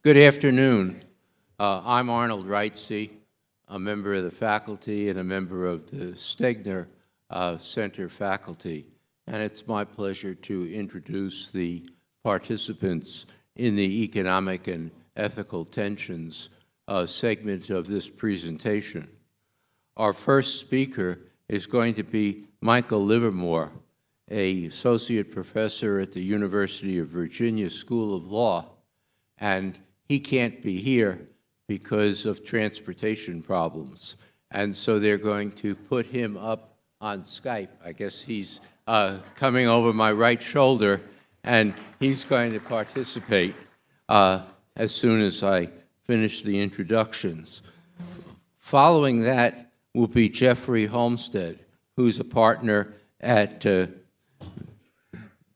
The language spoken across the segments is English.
Good afternoon. I'm Arnold Wrightsey, a member of the faculty and a member of the Stegner Center faculty. And it's my pleasure to introduce the participants in the Economic and Ethical Tensions segment of this presentation. Our first speaker is going to be Michael Livermore, an associate professor at the University of Virginia School of Law, and he can't be here because of transportation problems. And so they're going to put him up on Skype. I guess he's coming over my right shoulder, and he's going to participate as soon as I finish the introductions. Following that will be Jeffrey Homestead, who's a partner at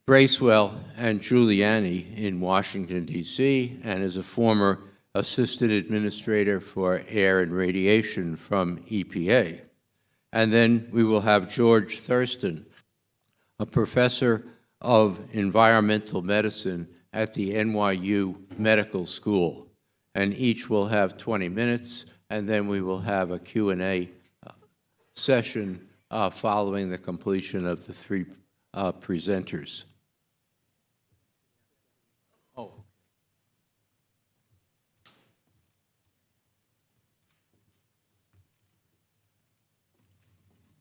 Bracewell and Giuliani in Washington, D.C., and is a former assistant administrator for air and radiation from EPA. And then we will have George Thurston, a professor of environmental medicine at the NYU Medical School. And each will have 20 minutes, and then we will have a Q&A session following the completion of the three presenters.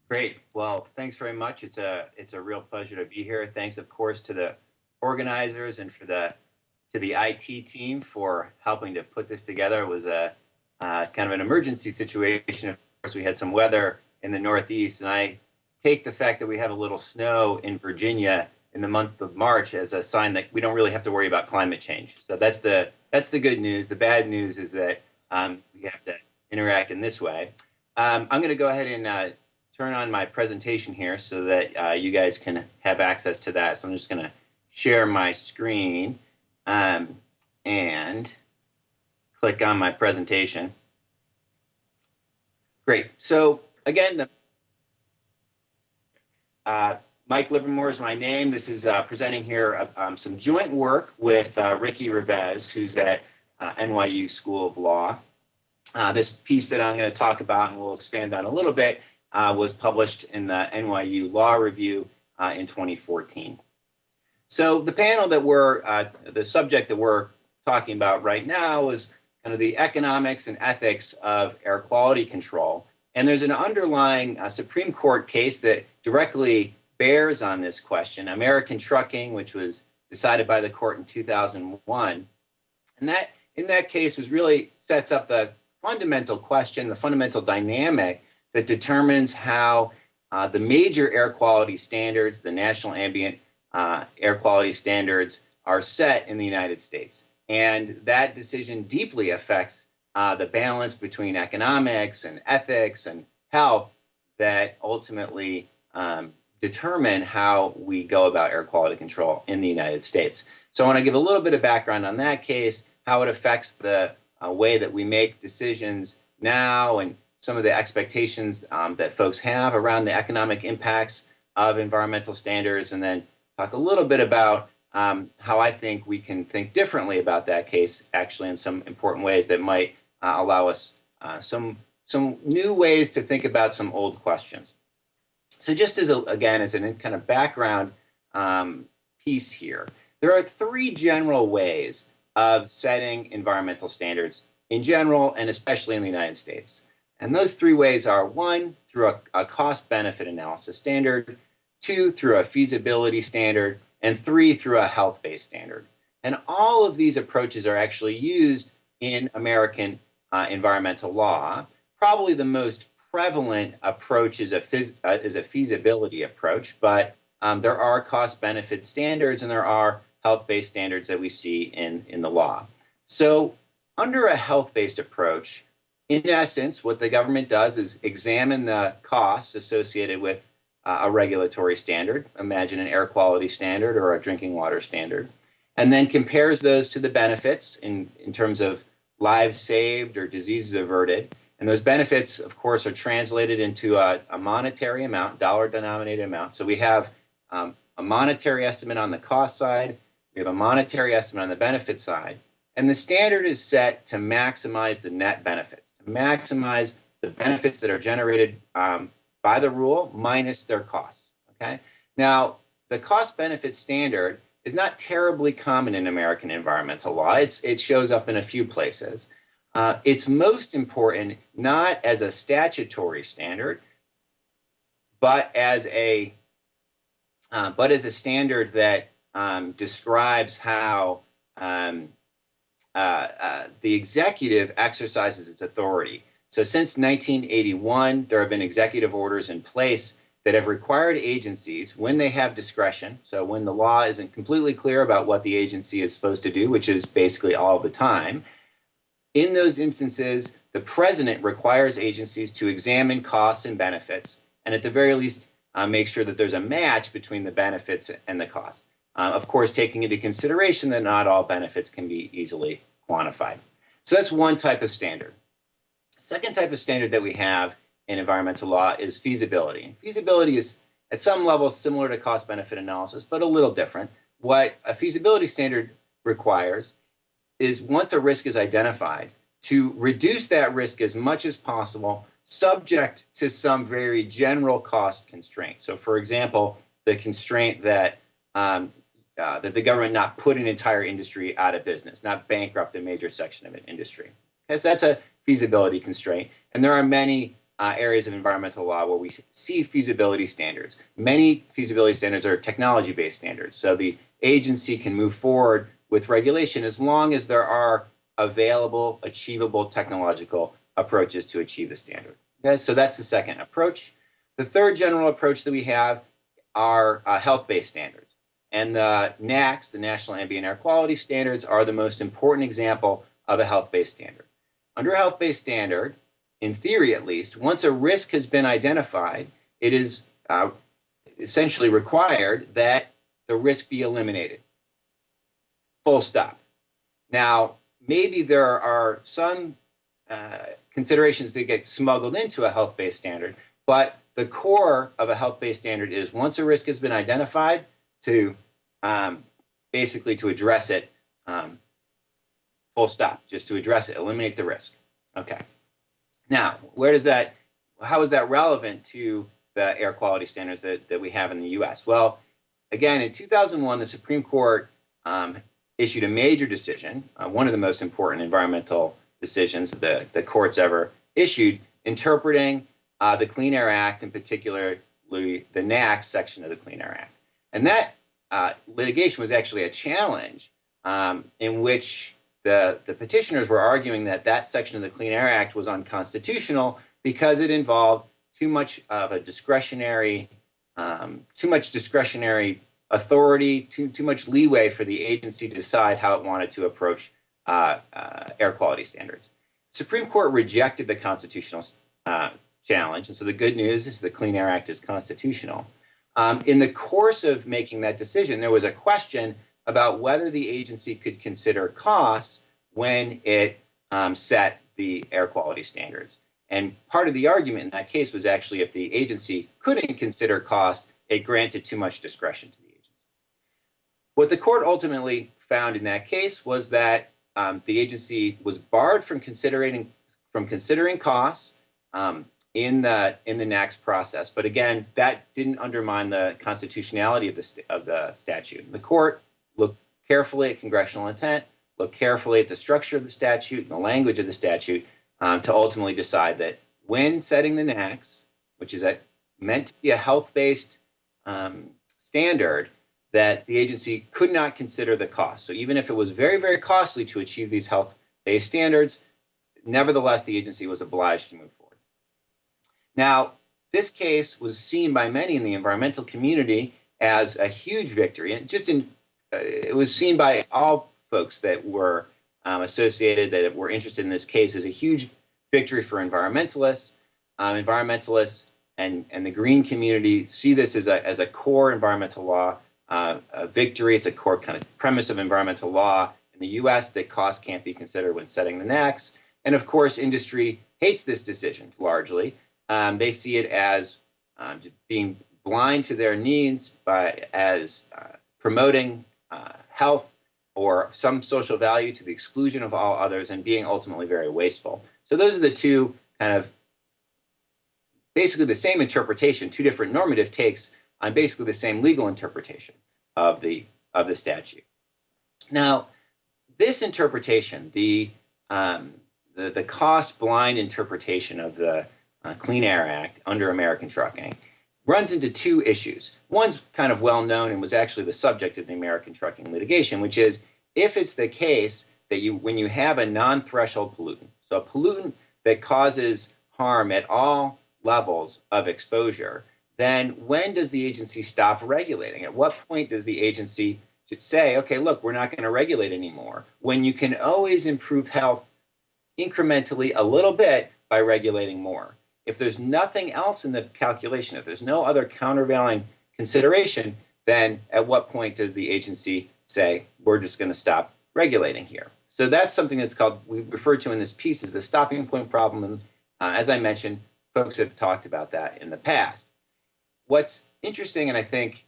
Great. Well, thanks very much. It's a real pleasure to be here. Thanks, of course, to the organizers and to the IT team for helping to put this together. It was a kind of an emergency situation. Of course, we had some weather in the Northeast, and I take the fact that we have a little snow in Virginia in the month of March as a sign that we don't really have to worry about climate change. So that's the good news. The bad news is that we have to interact in this way. I'm going to go ahead and turn on my presentation here so that you guys can have access to that. So I'm just going to share my screen and click on my presentation. Great. So again, Mike Livermore is my name. This is presenting here some joint work with Ricky Revesz, who's at NYU School of Law. This piece that I'm going to talk about and we'll expand on a little bit was published in the NYU Law Review in 2014. So the panel that the subject that we're talking about right now is kind of the economics and ethics of air quality control. And there's an underlying Supreme Court case that directly bears on this question, American Trucking, which was decided by the court in 2001. And that, in that case, really sets up the fundamental question, the fundamental dynamic that determines how the major air quality standards, the national ambient air quality standards, are set in the United States. And that decision deeply affects the balance between economics and ethics and health that ultimately determine how we go about air quality control in the United States. So I want to give a little bit of background on that case, how it affects the way that we make decisions now, and some of the expectations that folks have around the economic impacts of environmental standards, and then talk a little bit about how I think we can think differently about that case, actually, in some important ways that might allow us some new ways to think about some old questions. So just as a kind of background piece here, there are three general ways of setting environmental standards in general, and especially in the United States. And those three ways are: one, through a cost-benefit analysis standard; two, through a feasibility standard; and three, through a health-based standard. And all of these approaches are actually used in American environmental law. Probably the most prevalent approach is a feasibility approach, but there are cost-benefit standards and there are health-based standards that we see in the law. So under a health-based approach, in essence, what the government does is examine the costs associated with a regulatory standard, imagine an air quality standard or a drinking water standard, and then compares those to the benefits in terms of lives saved or diseases averted. And those benefits, of course, are translated into a monetary amount, dollar-denominated amount. So we have a monetary estimate on the cost side, we have a monetary estimate on the benefit side, And the standard is set to maximize the net benefits, to maximize the benefits that are generated by the rule minus their costs, okay? Now, the cost-benefit standard is not terribly common in American environmental law. It shows up in a few places. It's most important not as a statutory standard, but as a standard that describes how the executive exercises its authority. So since 1981, there have been executive orders in place that have required agencies, when they have discretion, so when the law isn't completely clear about what the agency is supposed to do, which is basically all the time, in those instances, the president requires agencies to examine costs and benefits, and at the very least, make sure that there's a match between the benefits and the cost. Of course, taking into consideration that not all benefits can be easily quantified. So that's one type of standard. Second type of standard that we have in environmental law is feasibility. And feasibility is at some level similar to cost-benefit analysis, but a little different. What a feasibility standard requires is, once a risk is identified, to reduce that risk as much as possible, subject to some very general cost constraint. So, for example, the constraint that that the government not put an entire industry out of business, not bankrupt a major section of an industry. Okay, so that's a feasibility constraint. And there are many areas of environmental law where we see feasibility standards. Many feasibility standards are technology-based standards. So the agency can move forward with regulation as long as there are available, achievable technological approaches to achieve the standard. Okay, so that's the second approach. The third general approach that we have are health-based standards. And the NAAQS, the National Ambient Air Quality Standards, are the most important example of a health-based standard. Under a health-based standard, in theory at least, once a risk has been identified, it is essentially required that the risk be eliminated. Full stop. Now, maybe there are some considerations that get smuggled into a health-based standard, but the core of a health-based standard is, once a risk has been identified, to basically to address it, full stop, just to address it, eliminate the risk. Okay. Now, how is that relevant to the air quality standards that we have in the US? Well, again, in 2001, the Supreme Court issued a major decision, one of the most important environmental decisions that the court's ever issued, interpreting the Clean Air Act, in particular, the NAAQS section of the Clean Air Act. And that litigation was actually a challenge in which the petitioners were arguing that that section of the Clean Air Act was unconstitutional because it involved too much discretionary authority, too much leeway for the agency to decide how it wanted to approach air quality standards. The Supreme Court rejected the constitutional challenge, and so the good news is the Clean Air Act is constitutional. In the course of making that decision, there was a question about whether the agency could consider costs when it set the air quality standards. And part of the argument in that case was actually, if the agency couldn't consider cost, it granted too much discretion to the agency. What the court ultimately found in that case was that the agency was barred from considering costs in the NAAQS process. But again, that didn't undermine the constitutionality of the statute. The court looked carefully at congressional intent, looked carefully at the structure of the statute and the language of the statute to ultimately decide that when setting the NAAQS, which is meant to be a health-based standard, that the agency could not consider the cost. So even if it was very, very costly to achieve these health-based standards, nevertheless, the agency was obliged to move forward. Now, this case was seen by many in the environmental community as a huge victory. And it was seen by all folks that were associated, that were interested in this case, as a huge victory for environmentalists. Environmentalists and the green community see this as a core environmental law victory. It's a core kind of premise of environmental law in the US, that costs can't be considered when setting the NAAQS. And of course, industry hates this decision largely. They see it as being blind to their needs as promoting health or some social value to the exclusion of all others, and being ultimately very wasteful. So those are the two kind of basically the same interpretation, two different normative takes on basically the same legal interpretation of the statute. Now, this interpretation, the cost blind interpretation of the Clean Air Act under American trucking, runs into two issues. One's kind of well known and was actually the subject of the American trucking litigation, which is if it's the case that when you have a non-threshold pollutant, so a pollutant that causes harm at all levels of exposure, then when does the agency stop regulating? At what point does the agency say, okay, look, we're not going to regulate anymore, when you can always improve health incrementally a little bit by regulating more? If there's nothing else in the calculation, if there's no other countervailing consideration, then at what point does the agency say, we're just going to stop regulating here? So that's something that's called, we refer to in this piece as the stopping point problem. And as I mentioned, folks have talked about that in the past. What's interesting, and I think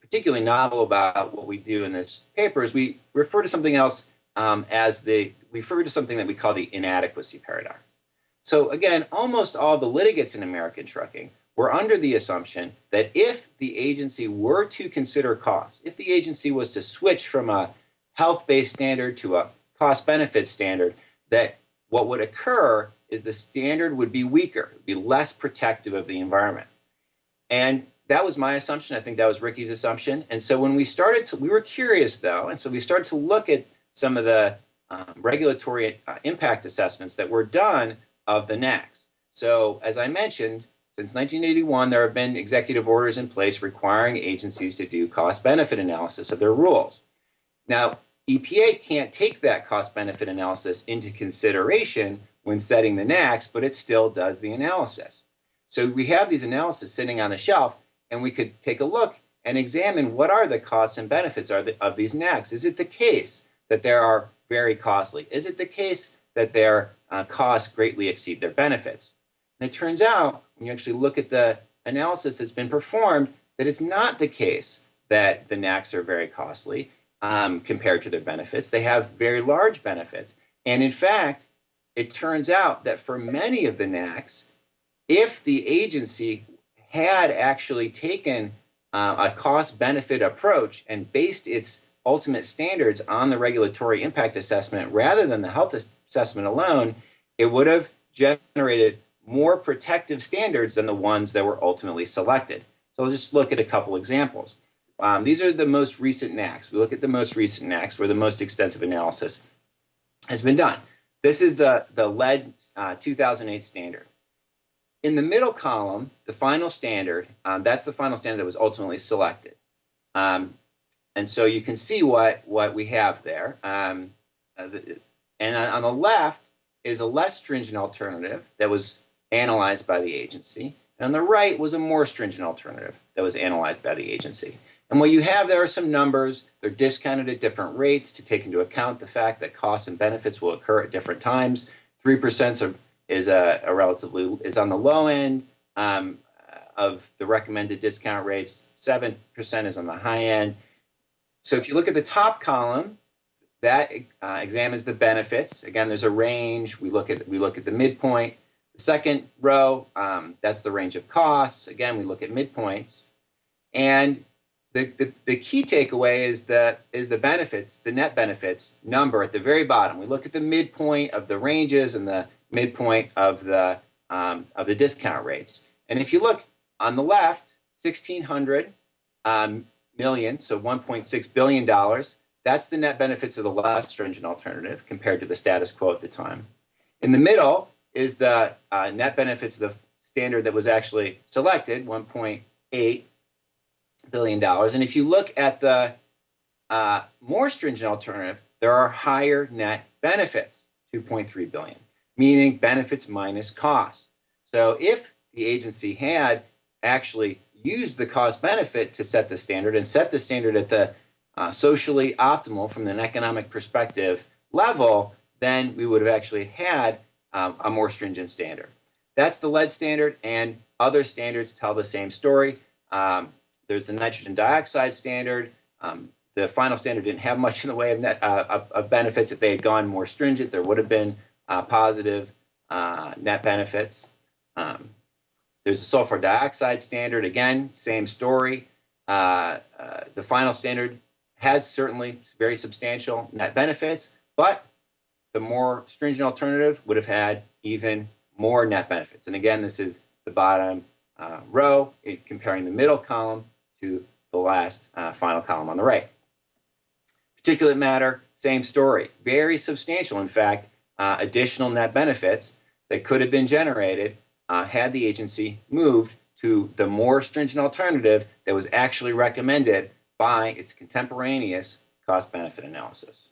particularly novel about what we do in this paper, is we refer to something else we refer to something that we call the inadequacy paradox. So again, almost all the litigants in American trucking were under the assumption that if the agency were to consider costs, if the agency was to switch from a health-based standard to a cost-benefit standard, that what would occur is the standard would be weaker, be less protective of the environment. And that was my assumption. I think that was Ricky's assumption. And so when we were curious though, and so we started to look at some of the regulatory impact assessments that were done of the NACs. So as I mentioned, since 1981, there have been executive orders in place requiring agencies to do cost-benefit analysis of their rules. Now, EPA can't take that cost-benefit analysis into consideration when setting the NACs, but it still does the analysis. So we have these analyses sitting on the shelf, and we could take a look and examine what are the costs and benefits of these NACs. Is it the case that they are very costly? Is it the case that their costs greatly exceed their benefits? And it turns out, when you actually look at the analysis that's been performed, that it's not the case that the NACs are very costly compared to their benefits. They have very large benefits. And in fact, it turns out that for many of the NACs, if the agency had actually taken a cost-benefit approach and based its ultimate standards on the regulatory impact assessment rather than the health assessment alone, it would have generated more protective standards than the ones that were ultimately selected. So we'll just look at a couple examples. These are the most recent NACs. We look at the most recent NACs where the most extensive analysis has been done. This is the lead 2008 standard. In the middle column, the final standard, that's the final standard that was ultimately selected. And so you can see what we have there. And on the left is a less stringent alternative that was analyzed by the agency. And on the right was a more stringent alternative that was analyzed by the agency. And what you have there are some numbers. They're discounted at different rates to take into account the fact that costs and benefits will occur at different times. 3% is on the low end of the recommended discount rates. 7% is on the high end. So if you look at the top column, that examines the benefits. Again, there's a range. We look at the midpoint. The second row, that's the range of costs. Again, we look at midpoints. And the key takeaway is the benefits, the net benefits number at the very bottom. We look at the midpoint of the ranges and the midpoint of the discount rates. And if you look on the left, 1,600 million, so $1.6 billion. That's the net benefits of the less stringent alternative compared to the status quo at the time. In the middle is the net benefits of the standard that was actually selected, $1.8 billion. And if you look at the more stringent alternative, there are higher net benefits, $2.3 billion, meaning benefits minus costs. So if the agency had actually used the cost benefit to set the standard and set the standard at the socially optimal from an economic perspective level, then we would have actually had a more stringent standard. That's the lead standard, and other standards tell the same story. There's the nitrogen dioxide standard. the final standard didn't have much in the way of of benefits. If they had gone more stringent, there would have been positive net benefits. There's a sulfur dioxide standard. Again, same story. The final standard has certainly very substantial net benefits, but the more stringent alternative would have had even more net benefits. And again, this is the bottom row, comparing the middle column to the last final column on the right. Particulate matter, same story. Very substantial, in fact, additional net benefits that could have been generated had the agency moved to the more stringent alternative that was actually recommended by its contemporaneous cost-benefit analysis.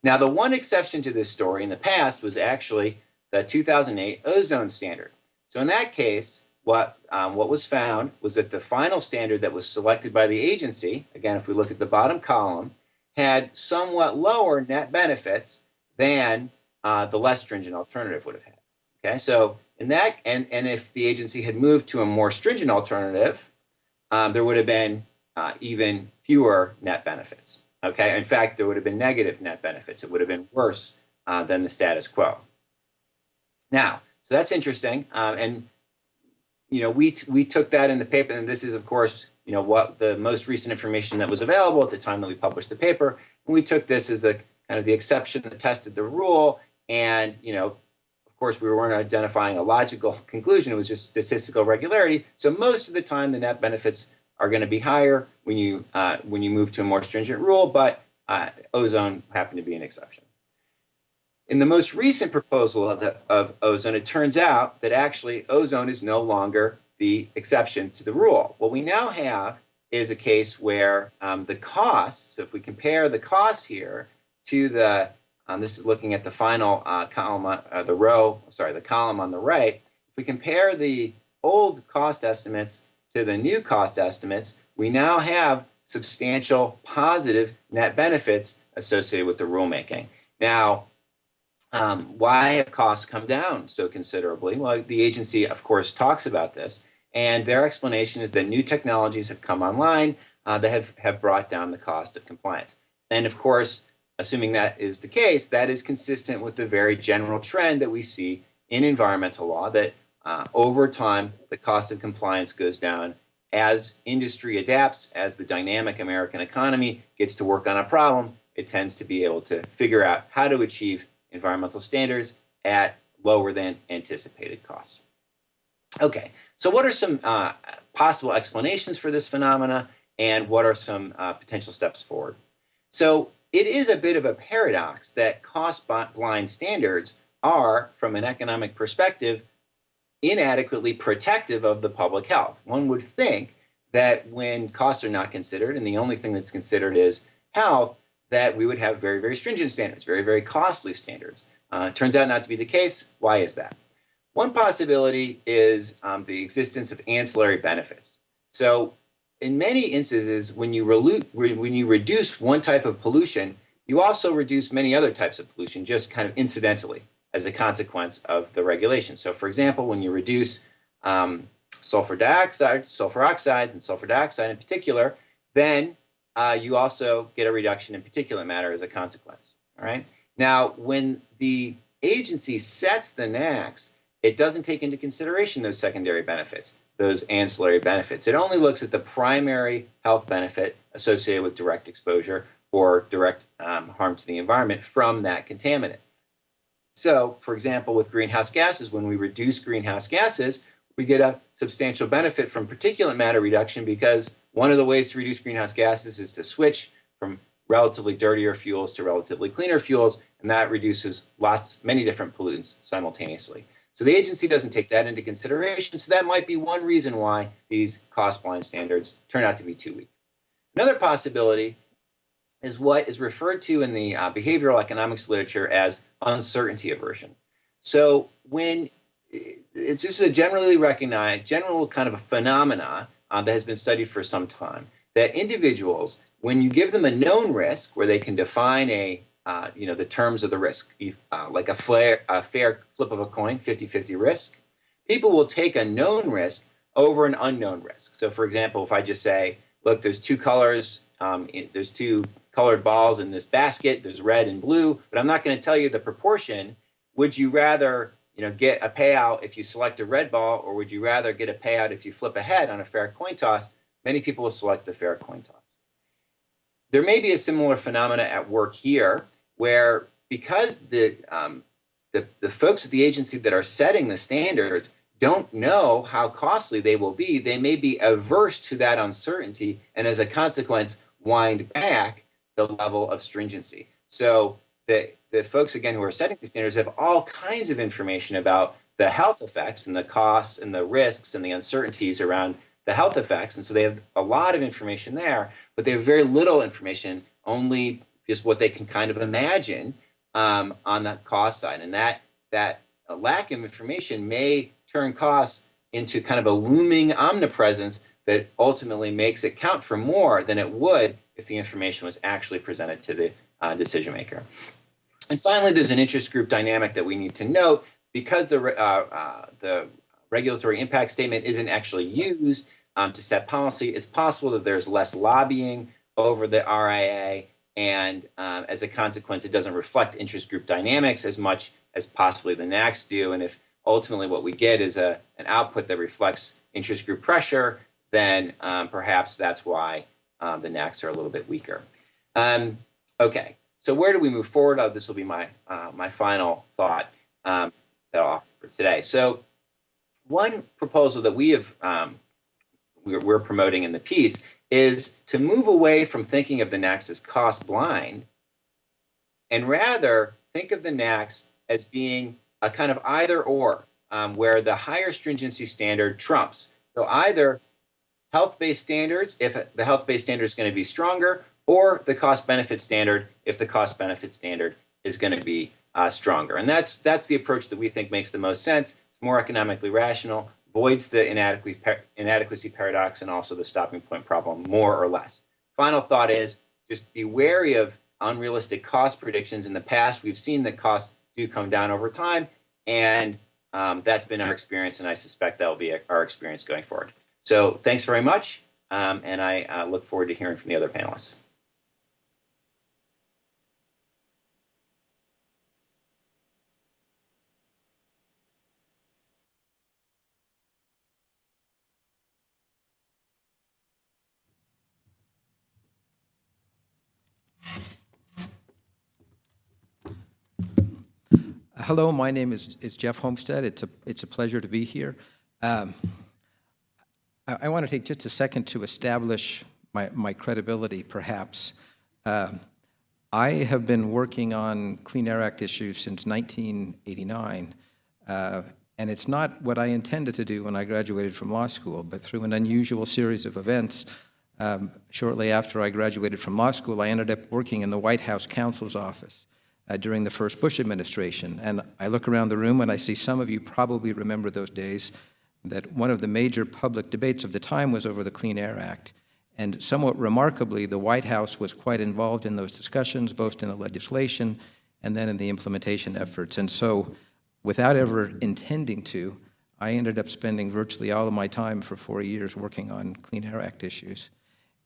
Now, the one exception to this story in the past was actually the 2008 ozone standard. So in that case, what was found was that the final standard that was selected by the agency, again, if we look at the bottom column, had somewhat lower net benefits than the less stringent alternative would have had. Okay, so in that, and if the agency had moved to a more stringent alternative, there would have been even fewer net benefits. Okay, in fact, there would have been negative net benefits. It would have been worse than the status quo. Now, so that's interesting, and we took that in the paper, and this is, of course, what the most recent information that was available at the time that we published the paper, and we took this as the kind of the exception that tested the rule, and of course, we weren't identifying a logical conclusion. It was just statistical regularity. So most of the time, the net benefits are going to be higher when you move to a more stringent rule, but ozone happened to be an exception. In the most recent proposal of ozone, it turns out that actually ozone is no longer the exception to the rule. What we now have is a case where the cost, so if we compare the cost here to the this is looking at the final column, the column on the right. If we compare the old cost estimates to the new cost estimates, we now have substantial positive net benefits associated with the rulemaking. Now, why have costs come down so considerably? Well, the agency, of course, talks about this, and their explanation is that new technologies have come online that have brought down the cost of compliance. And of course, assuming that is the case, that is consistent with the very general trend that we see in environmental law, that over time, the cost of compliance goes down as industry adapts, as the dynamic American economy gets to work on a problem, it tends to be able to figure out how to achieve environmental standards at lower than anticipated costs. Okay, so what are some possible explanations for this phenomena, and what are some potential steps forward? So it is a bit of a paradox that cost-blind standards are, from an economic perspective, inadequately protective of the public health. One would think that when costs are not considered, and the only thing that's considered is health, that we would have very, very stringent standards, very, very costly standards. Turns out not to be the case. Why is that? One possibility is the existence of ancillary benefits. So in many instances, when you reduce one type of pollution, you also reduce many other types of pollution, just kind of incidentally as a consequence of the regulation. So for example, when you reduce sulfur oxide, and sulfur dioxide in particular, then you also get a reduction in particulate matter as a consequence. All right. Now, when the agency sets the NAAQS, it doesn't take into consideration those secondary benefits, those ancillary benefits. It only looks at the primary health benefit associated with direct exposure or direct harm to the environment from that contaminant. So, for example, with greenhouse gases, when we reduce greenhouse gases, we get a substantial benefit from particulate matter reduction, because one of the ways to reduce greenhouse gases is to switch from relatively dirtier fuels to relatively cleaner fuels, and that reduces many different pollutants simultaneously. So the agency doesn't take that into consideration, so that might be one reason why these cost-blind standards turn out to be too weak. Another possibility is what is referred to in the behavioral economics literature as uncertainty aversion. So when it's just a generally recognized, general kind of a phenomena that has been studied for some time, that individuals, when you give them a known risk where they can define the terms of the risk, like a fair flip of a coin, 50-50 risk, people will take a known risk over an unknown risk. So for example, if I just say, look, there's two colors there's two colored balls in this basket. There's red and blue, but I'm not going to tell you the proportion. Would you rather, get a payout if you select a red ball, or would you rather get a payout if you flip a head on a fair coin toss? Many people will select the fair coin toss. There may be a similar phenomena at work here, where because the folks at the agency that are setting the standards don't know how costly they will be, they may be averse to that uncertainty, and as a consequence, wind back the level of stringency. So the folks, again, who are setting the standards have all kinds of information about the health effects and the costs and the risks and the uncertainties around the health effects. And so they have a lot of information there, but they have very little information, only just what they can kind of imagine on the cost side. And that lack of information may turn costs into kind of a looming omnipresence that ultimately makes it count for more than it would if the information was actually presented to the decision maker. And finally, there's an interest group dynamic that we need to note. Because the regulatory impact statement isn't actually used to set policy, it's possible that there's less lobbying over the RIA, and as a consequence, it doesn't reflect interest group dynamics as much as possibly the NACs do. And if ultimately what we get is an output that reflects interest group pressure, then perhaps that's why the NACs are a little bit weaker. Okay, so where do we move forward? This will be my final thought that I'll offer for today. So one proposal that we're promoting in the piece is to move away from thinking of the NACs as cost blind, and rather think of the NACs as being a kind of either or, where the higher stringency standard trumps. So either health-based standards, if the health-based standard is going to be stronger, or the cost-benefit standard, if the cost-benefit standard is going to be stronger. And that's the approach that we think makes the most sense. It's more economically rational, avoids the inadequacy paradox, and also the stopping point problem more or less. Final thought is just be wary of unrealistic cost predictions. In the past, we've seen that costs do come down over time, and that's been our experience, and I suspect that will be our experience going forward. So thanks very much, and I look forward to hearing from the other panelists. Hello, my name is Jeff Homestead. It's a pleasure to be here. I want to take just a second to establish my credibility, perhaps. I have been working on Clean Air Act issues since 1989, and it's not what I intended to do when I graduated from law school, but through an unusual series of events, shortly after I graduated from law school, I ended up working in the White House counsel's office during the first Bush administration. And I look around the room and I see some of you probably remember those days, that one of the major public debates of the time was over the Clean Air Act. And somewhat remarkably, the White House was quite involved in those discussions, both in the legislation and then in the implementation efforts. And so, without ever intending to, I ended up spending virtually all of my time for 4 years working on Clean Air Act issues.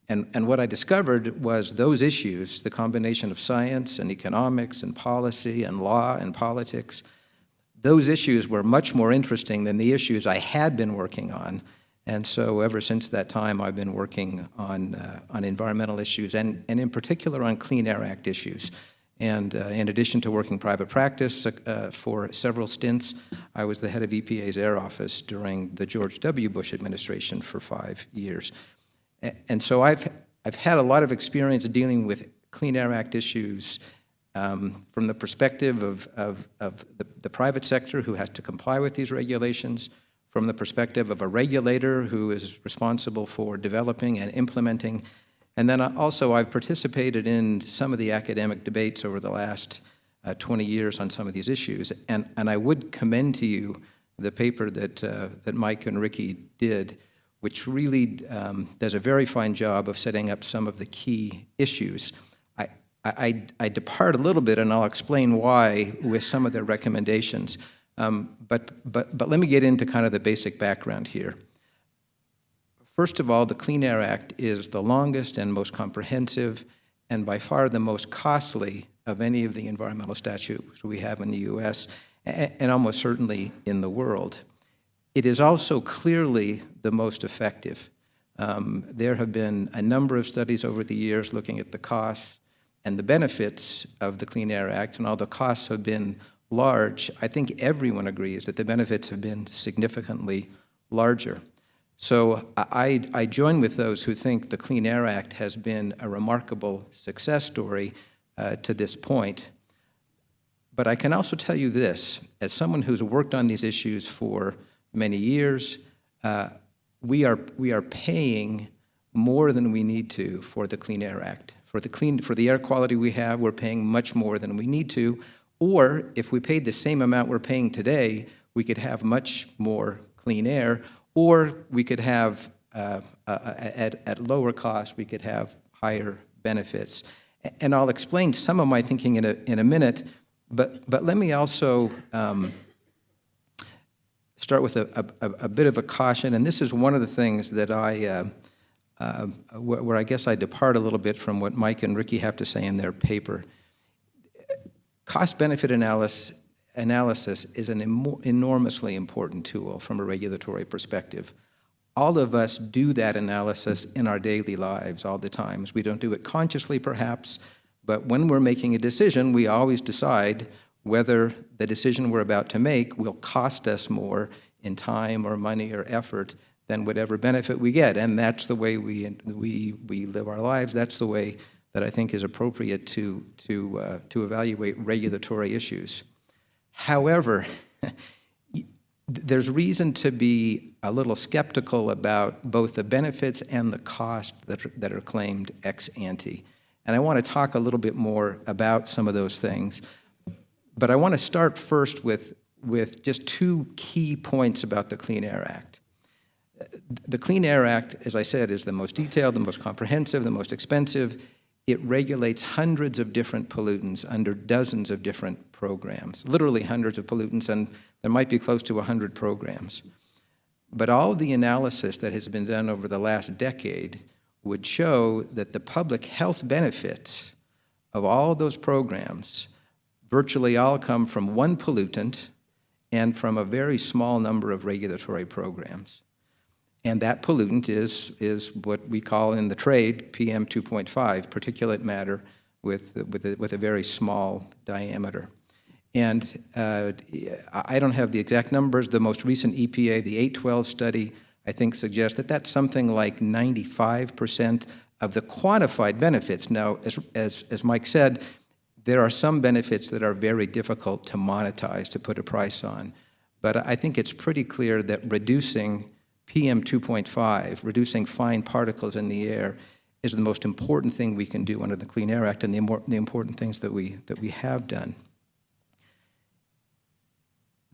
And what I discovered was those issues, the combination of science and economics and policy and law and politics, those issues were much more interesting than the issues I had been working on. And so ever since that time, I've been working on environmental issues and in particular on Clean Air Act issues. And in addition to working private practice for several stints, I was the head of EPA's Air Office during the George W. Bush administration for 5 years. And so I've had a lot of experience dealing with Clean Air Act issues from the perspective of the private sector who has to comply with these regulations, from the perspective of a regulator who is responsible for developing and implementing. And then also I've participated in some of the academic debates over the last 20 years on some of these issues. And I would commend to you the paper that Mike and Ricky did, which really does a very fine job of setting up some of the key issues. I depart a little bit, and I'll explain why with some of their recommendations. But let me get into kind of the basic background here. First of all, the Clean Air Act is the longest and most comprehensive and by far the most costly of any of the environmental statutes we have in the U.S. and almost certainly in the world. It is also clearly the most effective. There have been a number of studies over the years looking at the costs and the benefits of the Clean Air Act, and although costs have been large, I think everyone agrees that the benefits have been significantly larger. So I join with those who think the Clean Air Act has been a remarkable success story to this point. But I can also tell you this, as someone who's worked on these issues for many years, we are paying more than we need to for the Clean Air Act. For the air quality we have, we're paying much more than we need to. Or if we paid the same amount we're paying today, we could have much more clean air, or we could have, at lower cost, we could have higher benefits. And I'll explain some of my thinking in a minute, but let me also start with a bit of a caution, and this is one of the things that where I guess I depart a little bit from what Mike and Ricky have to say in their paper. Cost-benefit analysis is an enormously important tool from a regulatory perspective. All of us do that analysis in our daily lives all the time. We don't do it consciously, perhaps, but when we're making a decision, we always decide whether the decision we're about to make will cost us more in time or money or effort than whatever benefit we get. And that's the way we live our lives. That's the way that I think is appropriate to evaluate regulatory issues. However, there's reason to be a little skeptical about both the benefits and the cost that are claimed ex ante. And I want to talk a little bit more about some of those things. But I want to start first with just two key points about the Clean Air Act. The Clean Air Act, as I said, is the most detailed, the most comprehensive, the most expensive. It regulates hundreds of different pollutants under dozens of different programs, literally hundreds of pollutants, and there might be close to 100 programs. But all the analysis that has been done over the last decade would show that the public health benefits of all those programs virtually all come from one pollutant and from a very small number of regulatory programs. And that pollutant is what we call in the trade PM 2.5, particulate matter with a very small diameter. And I don't have the exact numbers. The most recent EPA, the 812 study, I think suggests that that's something like 95% of the quantified benefits. Now, as Mike said, there are some benefits that are very difficult to monetize, to put a price on. But I think it's pretty clear that reducing PM 2.5, reducing fine particles in the air, is the most important thing we can do under the Clean Air Act and the important things that we have done.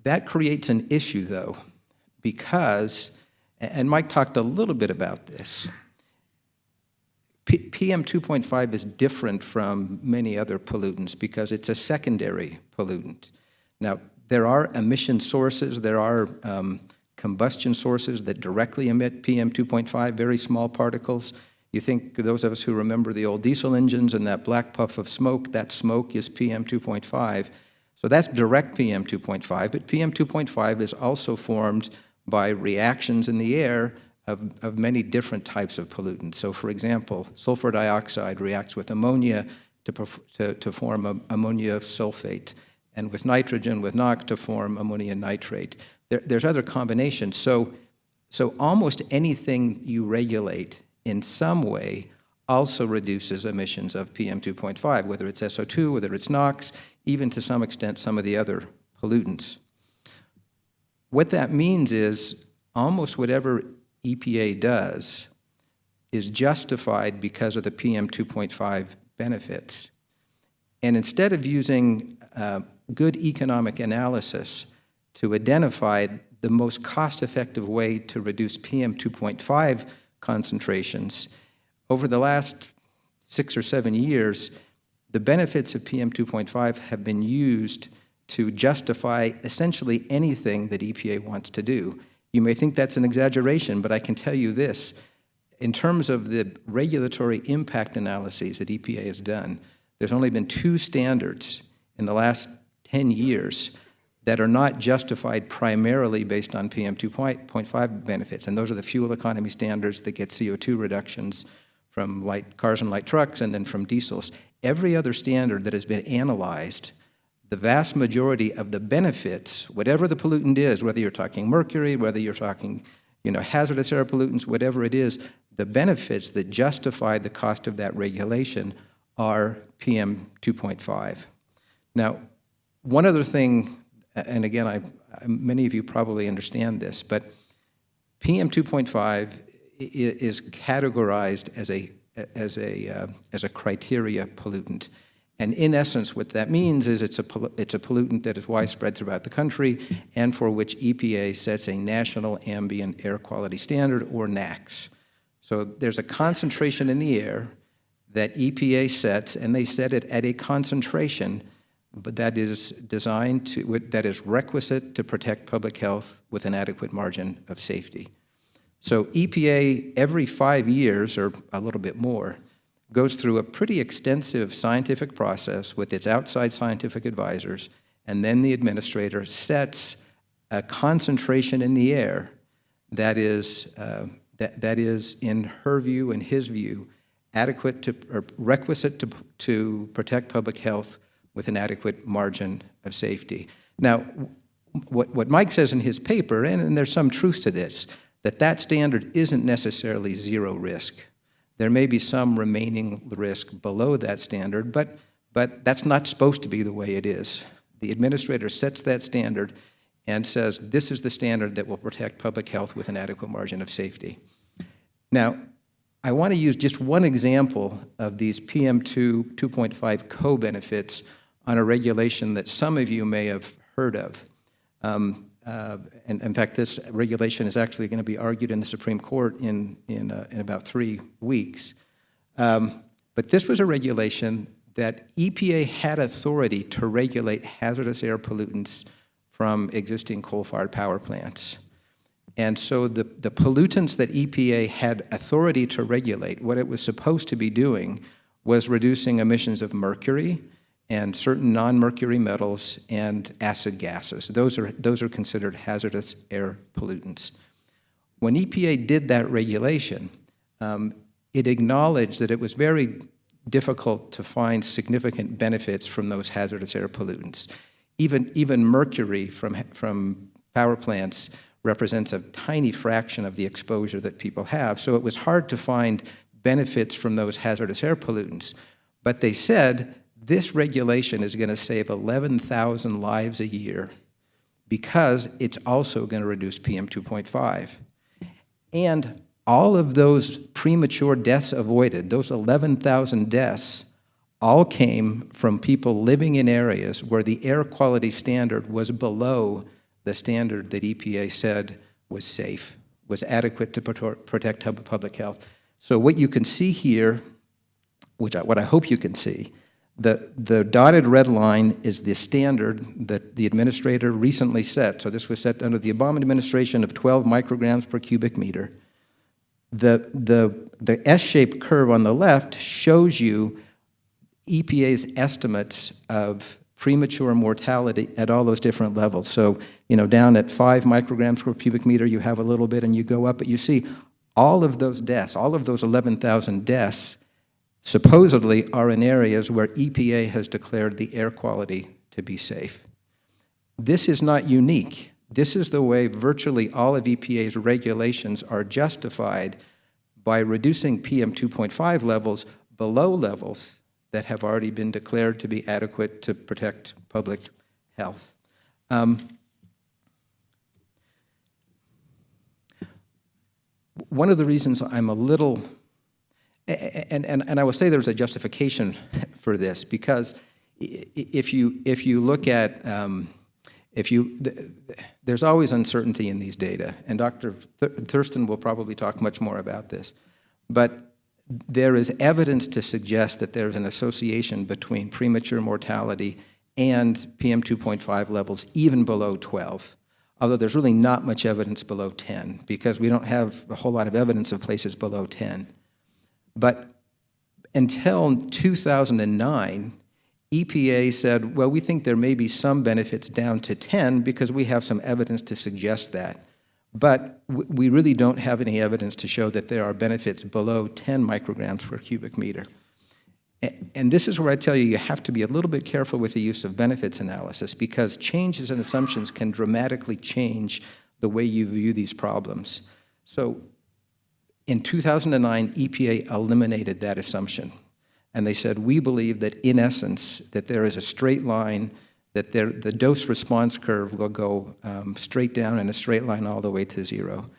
That creates an issue, though, because, and Mike talked a little bit about this, PM 2.5 is different from many other pollutants because it's a secondary pollutant. Now, there are emission sources, there are combustion sources that directly emit PM 2.5, very small particles. You think, those of us who remember the old diesel engines and that black puff of smoke, that smoke is PM 2.5. So that's direct PM 2.5, but PM 2.5 is also formed by reactions in the air of many different types of pollutants. So for example, sulfur dioxide reacts with ammonia to form ammonia sulfate, and with nitrogen, with NOx, to form ammonia nitrate. There's other combinations. So almost anything you regulate in some way also reduces emissions of PM 2.5, whether it's SO2, whether it's NOx, even to some extent some of the other pollutants. What that means is almost whatever EPA does is justified because of the PM 2.5 benefits. And instead of using good economic analysis to identify the most cost-effective way to reduce PM 2.5 concentrations, over the last 6 or 7 years, the benefits of PM 2.5 have been used to justify essentially anything that EPA wants to do. You may think that's an exaggeration, but I can tell you this. in terms of the regulatory impact analyses that EPA has done, there's only been 2 standards in the last 10 years that are not justified primarily based on PM 2.5 benefits, and those are the fuel economy standards that get CO2 reductions from light cars and light trucks and then from diesels. Every other standard that has been analyzed, the vast majority of the benefits, whatever the pollutant is, whether you're talking mercury, whether you're talking hazardous air pollutants, whatever it is, the benefits that justify the cost of that regulation are PM 2.5. Now, one other thing, and again, many of you probably understand this, but PM 2.5 is categorized as a criteria pollutant. And in essence, what that means is it's a pollutant that is widespread throughout the country and for which EPA sets a National Ambient Air Quality Standard, or NAAQS. So there's a concentration in the air that EPA sets, and they set it at a concentration but that is that is requisite to protect public health with an adequate margin of safety. So EPA, every 5 years or a little bit more, goes through a pretty extensive scientific process with its outside scientific advisors, and then the administrator sets a concentration in the air that is, in her view and his view, adequate to, or requisite to protect public health with an adequate margin of safety. Now, what Mike says in his paper, and there's some truth to this, that standard isn't necessarily zero risk. There may be some remaining risk below that standard, but that's not supposed to be the way it is. The administrator sets that standard and says, this is the standard that will protect public health with an adequate margin of safety. Now, I want to use just one example of these PM2 2.5 co-benefits on a regulation that some of you may have heard of. And in fact, this regulation is actually going to be argued in the Supreme Court in about 3 weeks. But this was a regulation that EPA had authority to regulate hazardous air pollutants from existing coal-fired power plants. And so the pollutants that EPA had authority to regulate, what it was supposed to be doing was reducing emissions of mercury and certain non-mercury metals and acid gases. Those are considered hazardous air pollutants. When EPA did that regulation, it acknowledged that it was very difficult to find significant benefits from those hazardous air pollutants. Even mercury from power plants represents a tiny fraction of the exposure that people have, so it was hard to find benefits from those hazardous air pollutants. But they said, this regulation is going to save 11,000 lives a year because it's also going to reduce PM 2.5. And all of those premature deaths avoided, those 11,000 deaths, all came from people living in areas where the air quality standard was below the standard that EPA said was safe, was adequate to protect public health. So what you can see here, what I hope you can see, the dotted red line is the standard that the administrator recently set. So this was set under the Obama administration of 12 micrograms per cubic meter. The S-shaped curve on the left shows you EPA's estimates of premature mortality at all those different levels. So, down at 5 micrograms per cubic meter, you have a little bit, and you go up, but you see all of those deaths, all of those 11,000 deaths, supposedly are in areas where EPA has declared the air quality to be safe. This is not unique. This is the way virtually all of EPA's regulations are justified, by reducing PM 2.5 levels below levels that have already been declared to be adequate to protect public health. One of the reasons I'm a little, and I will say there's a justification for this, because if you look at, there's always uncertainty in these data, and Dr. Thurston will probably talk much more about this, but there is evidence to suggest that there's an association between premature mortality and PM 2.5 levels, even below 12. although there's really not much evidence below 10 because we don't have a whole lot of evidence of places below 10. But until 2009, EPA said, well, we think there may be some benefits down to 10 because we have some evidence to suggest that. But we really don't have any evidence to show that there are benefits below 10 micrograms per cubic meter. And this is where I tell you, you have to be a little bit careful with the use of benefits analysis because changes in assumptions can dramatically change the way you view these problems. So in 2009, EPA eliminated that assumption. And they said, we believe that in essence, that there is a straight line, that the dose response curve will go straight down in a straight line all the way to 0.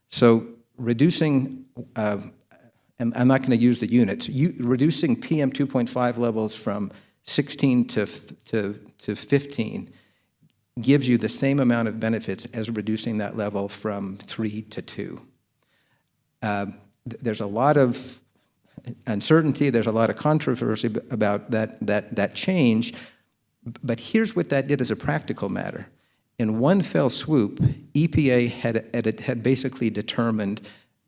So reducing, and I'm not going to use the units, reducing PM 2.5 levels from 16 to 15 gives you the same amount of benefits as reducing that level from 3 to 2. There's a lot of uncertainty, there's a lot of controversy about that change, but here's what that did as a practical matter. In one fell swoop, EPA had basically determined,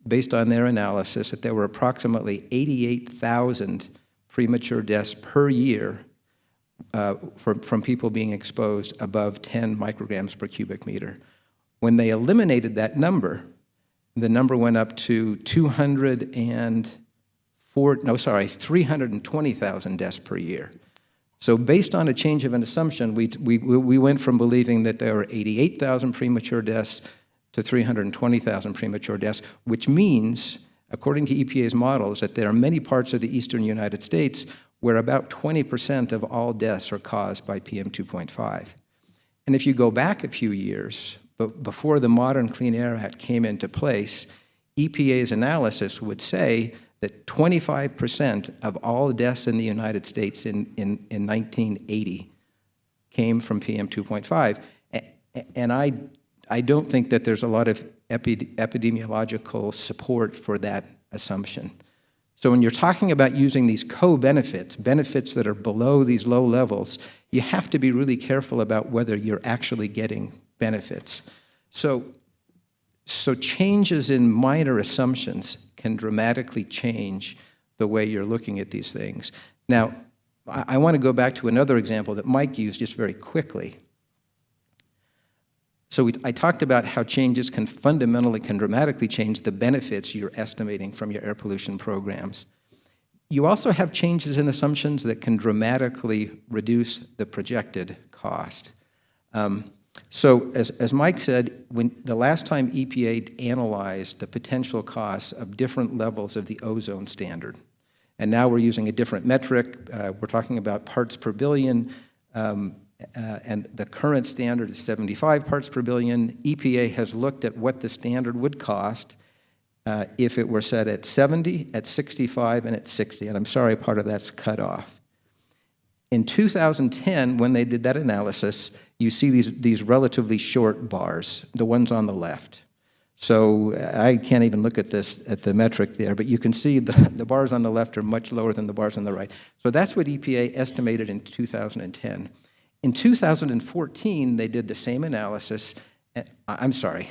based on their analysis, that there were approximately 88,000 premature deaths per year from people being exposed above 10 micrograms per cubic meter. When they eliminated that number, the number went up to 320,000 deaths per year. So based on a change of an assumption, we went from believing that there were 88,000 premature deaths to 320,000 premature deaths, which means, according to EPA's models, that there are many parts of the eastern United States where about 20% of all deaths are caused by PM 2.5. And if you go back a few years, but before the modern Clean Air Act came into place, EPA's analysis would say that 25% of all deaths in the United States in 1980 came from PM 2.5. And I don't think that there's a lot of epidemiological support for that assumption. So when you're talking about using these co-benefits, benefits that are below these low levels, you have to be really careful about whether you're actually getting benefits. So changes in minor assumptions can dramatically change the way you're looking at these things. Now, I want to go back to another example that Mike used just very quickly. So I talked about how changes can dramatically change the benefits you're estimating from your air pollution programs. You also have changes in assumptions that can dramatically reduce the projected cost. So as Mike said, when the last time EPA analyzed the potential costs of different levels of the ozone standard, and now we're using a different metric, we're talking about parts per billion, and the current standard is 75 parts per billion. EPA has looked at what the standard would cost if it were set at 70, at 65, and at 60, and I'm sorry, part of that's cut off. In 2010, when they did that analysis, you see these relatively short bars, the ones on the left. So I can't even look at the metric there, but you can see the bars on the left are much lower than the bars on the right. So that's what EPA estimated in 2010. In 2014, they did the same analysis. I'm sorry,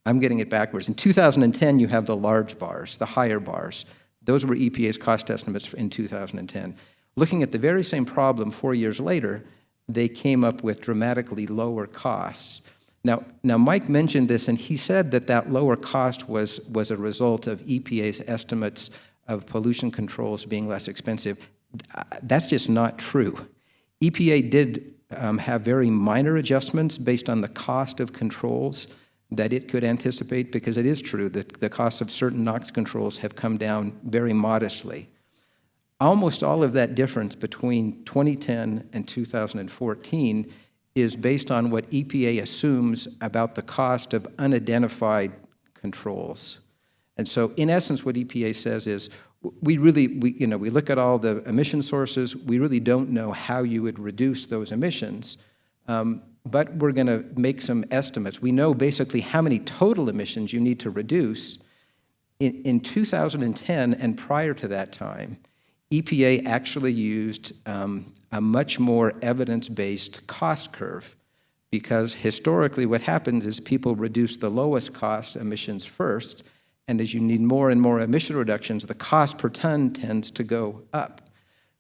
I'm getting it backwards. In 2010, you have the large bars, the higher bars. Those were EPA's cost estimates in 2010. Looking at the very same problem 4 years later, they came up with dramatically lower costs. Now Mike mentioned this, and he said that lower cost was a result of EPA's estimates of pollution controls being less expensive. That's just not true. EPA did have very minor adjustments based on the cost of controls that it could anticipate, because it is true that the cost of certain NOx controls have come down very modestly. Almost all of that difference between 2010 and 2014 is based on what EPA assumes about the cost of unidentified controls. And so in essence, what EPA says is, we look at all the emission sources, we really don't know how you would reduce those emissions, but we're going to make some estimates. We know basically how many total emissions you need to reduce. In 2010 and prior to that time, EPA actually used a much more evidence-based cost curve because historically what happens is people reduce the lowest cost emissions first, and as you need more and more emission reductions, the cost per ton tends to go up.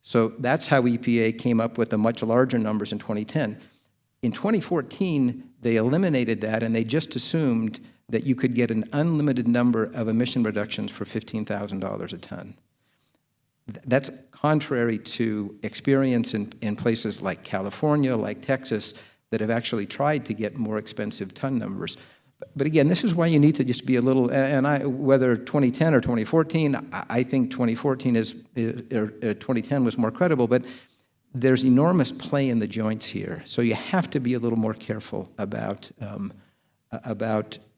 So that's how EPA came up with the much larger numbers in 2010. In 2014, they eliminated that, and they just assumed that you could get an unlimited number of emission reductions for $15,000 a ton. That's contrary to experience in places like California, like Texas, that have actually tried to get more expensive ton numbers. But again, this is why you need to just be a little, whether 2010 or 2014, I think 2014 or 2010 was more credible, but there's enormous play in the joints here. So you have to be a little more careful about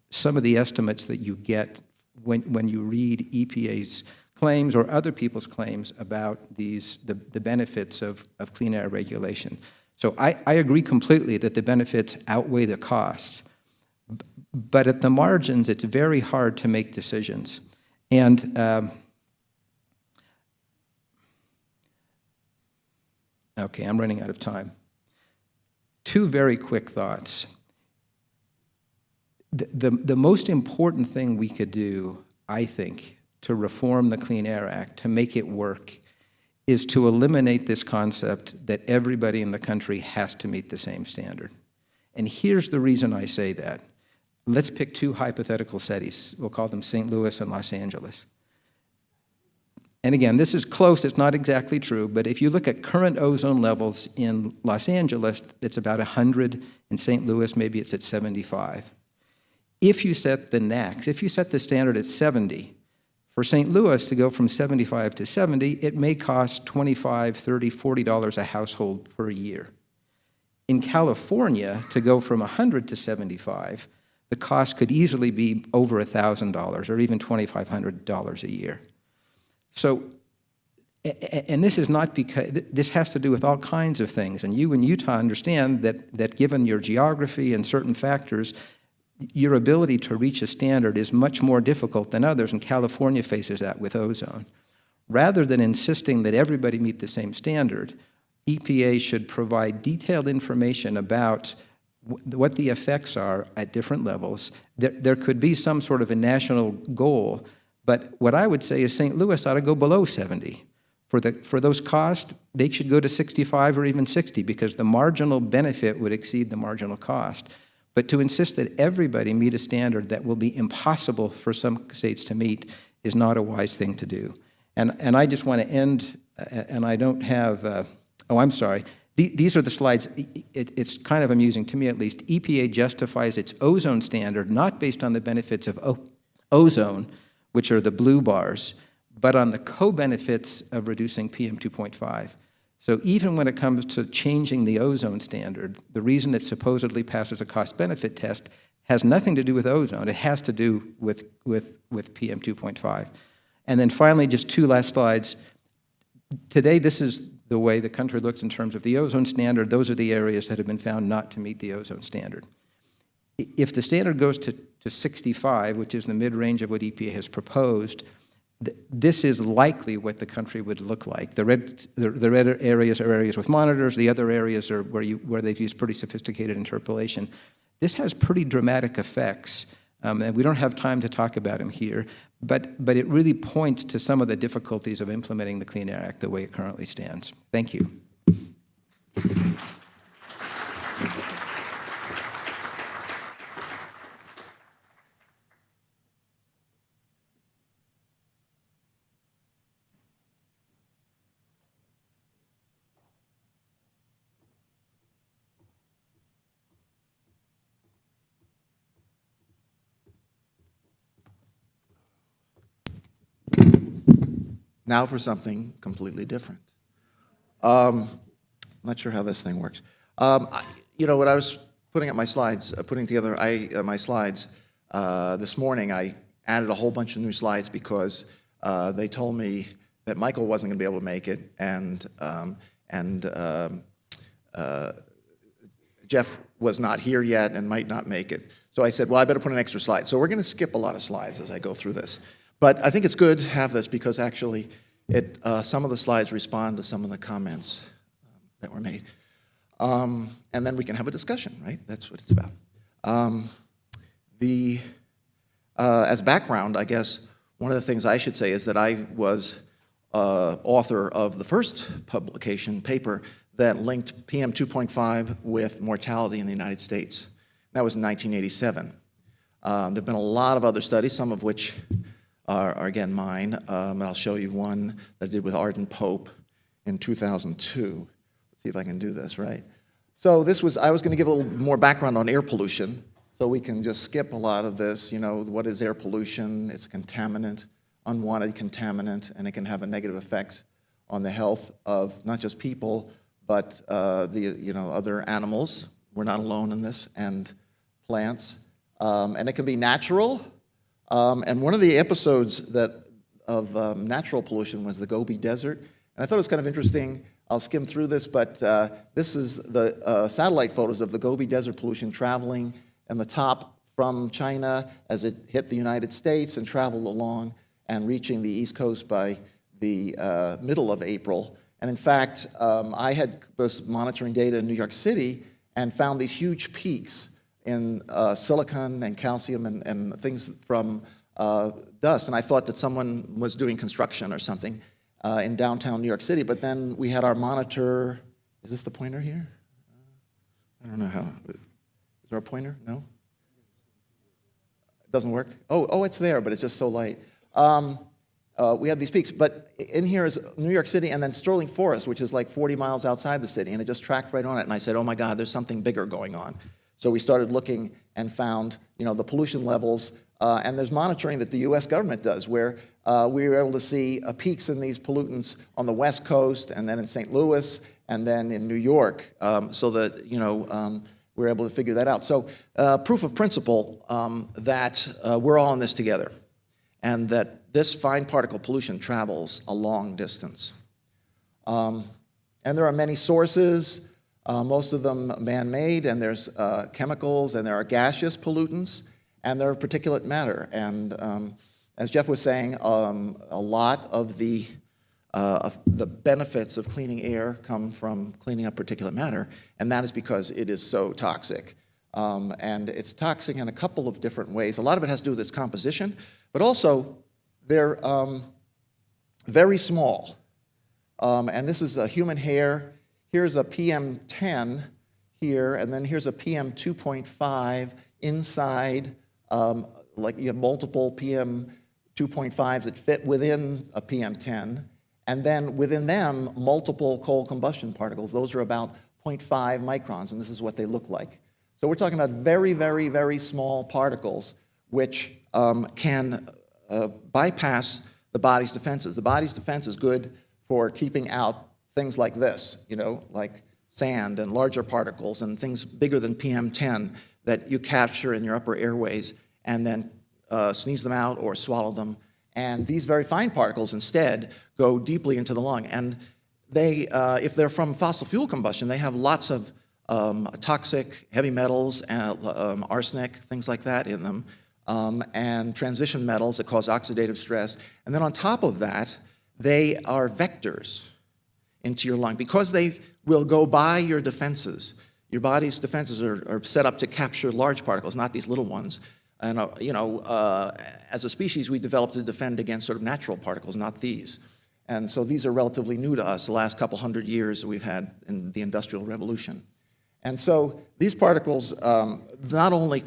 some of the estimates that you get when you read EPA's claims or other people's claims about the benefits of clean air regulation. So I agree completely that the benefits outweigh the costs, but at the margins, it's very hard to make decisions. And okay, I'm running out of time. Two very quick thoughts. The most important thing we could do, I think, to reform the Clean Air Act, to make it work, is to eliminate this concept that everybody in the country has to meet the same standard. And here's the reason I say that. Let's pick two hypothetical cities. We'll call them St. Louis and Los Angeles. And again, this is close, it's not exactly true, but if you look at current ozone levels in Los Angeles, it's about 100. In St. Louis, maybe it's at 75. If you set the NAAQS, if you set the standard at 70, for St. Louis to go from 75 to 70, it may cost $25, $30, $40 a household per year. In California, to go from 100 to 75, the cost could easily be over $1,000 or even $2,500 a year. So, and this is not because, this has to do with all kinds of things, and you in Utah understand that given your geography and certain factors, your ability to reach a standard is much more difficult than others, and California faces that with ozone. Rather than insisting that everybody meet the same standard, EPA should provide detailed information about what the effects are at different levels. There could be some sort of a national goal, but what I would say is St. Louis ought to go below 70. For those costs, they should go to 65 or even 60 because the marginal benefit would exceed the marginal cost. But to insist that everybody meet a standard that will be impossible for some states to meet is not a wise thing to do. And I just want to end, and I don't have, oh, I'm sorry. These are the slides. It's kind of amusing, to me at least. EPA justifies its ozone standard not based on the benefits of ozone, which are the blue bars, but on the co-benefits of reducing PM 2.5. So even when it comes to changing the ozone standard, the reason it supposedly passes a cost-benefit test has nothing to do with ozone. It has to do with PM 2.5. And then finally, just two last slides. Today, this is the way the country looks in terms of the ozone standard. Those are the areas that have been found not to meet the ozone standard. If the standard goes to 65, which is the mid-range of what EPA has proposed, this is likely what the country would look like. The red areas are areas with monitors. The other areas are where they've used pretty sophisticated interpolation. This has pretty dramatic effects, and we don't have time to talk about them here, but it really points to some of the difficulties of implementing the Clean Air Act the way it currently stands. Thank you. Now for something completely different. I'm not sure how this thing works. You know, when I was putting up my slides, putting together my slides this morning, I added a whole bunch of new slides because they told me that Michael wasn't going to be able to make it, and Jeff was not here yet and might not make it. So I said, well, I better put an extra slide. So we're going to skip a lot of slides as I go through this. But I think it's good to have this because actually some of the slides respond to some of the comments that were made. And then we can have a discussion, right? That's what it's about. As background, I guess, one of the things I should say is that I was author of the first publication paper that linked PM 2.5 with mortality in the United States. That was in 1987. There have been a lot of other studies, some of which are again, mine. And I'll show you one that I did with Arden Pope in 2002. Let's see if I can do this, right? So I was going to give a little more background on air pollution, so we can just skip a lot of this. You know, what is air pollution? It's a contaminant, unwanted contaminant, and it can have a negative effect on the health of not just people, but other animals. We're not alone in this, and plants. And it can be natural. And one of the episodes of natural pollution was the Gobi Desert. And I thought it was kind of interesting. I'll skim through this, but this is the satellite photos of the Gobi Desert pollution traveling in the top from China as it hit the United States and traveled along and reaching the East Coast by the middle of April. And in fact, I was monitoring data in New York City and found these huge peaks in silicon and calcium and things from dust. And I thought that someone was doing construction or something in downtown New York City. But then we had our monitor. Is this the pointer here? I don't know how. Is there a pointer? No? It doesn't work? Oh, it's there, but it's just so light. We have these peaks. But in here is New York City and then Sterling Forest, which is like 40 miles outside the city. And it just tracked right on it. And I said, oh, my God, there's something bigger going on. So we started looking and found, the pollution levels. And there's monitoring that the U.S. government does, where we were able to see peaks in these pollutants on the West Coast, and then in St. Louis, and then in New York, so that we're able to figure that out. So proof of principle that we're all in this together, and that this fine particle pollution travels a long distance. And there are many sources. Most of them man-made, and there's chemicals, and there are gaseous pollutants, and there are particulate matter. And as Jeff was saying, a lot of the benefits of cleaning air come from cleaning up particulate matter, and that is because it is so toxic. And it's toxic in a couple of different ways. A lot of it has to do with its composition, but also they're very small. And this is a human hair. Here's a PM10 here, and then here's a PM 2.5 inside. Like you have multiple PM 2.5s that fit within a PM10, and then within them, multiple coal combustion particles. Those are about 0.5 microns, and this is what they look like. So we're talking about very, very, very small particles which can bypass the body's defenses. The body's defense is good for keeping out things like this, like sand and larger particles and things bigger than PM10 that you capture in your upper airways and then sneeze them out or swallow them. And these very fine particles instead go deeply into the lung. And they, if they're from fossil fuel combustion, they have lots of toxic heavy metals, arsenic, things like that in them, and transition metals that cause oxidative stress. And then on top of that, they are vectors into your lung because they will go by your defenses. Your body's defenses are set up to capture large particles, not these little ones. And, as a species, we developed to defend against sort of natural particles, not these. And so these are relatively new to us, the last couple hundred years that we've had in the Industrial Revolution. And so these particles not only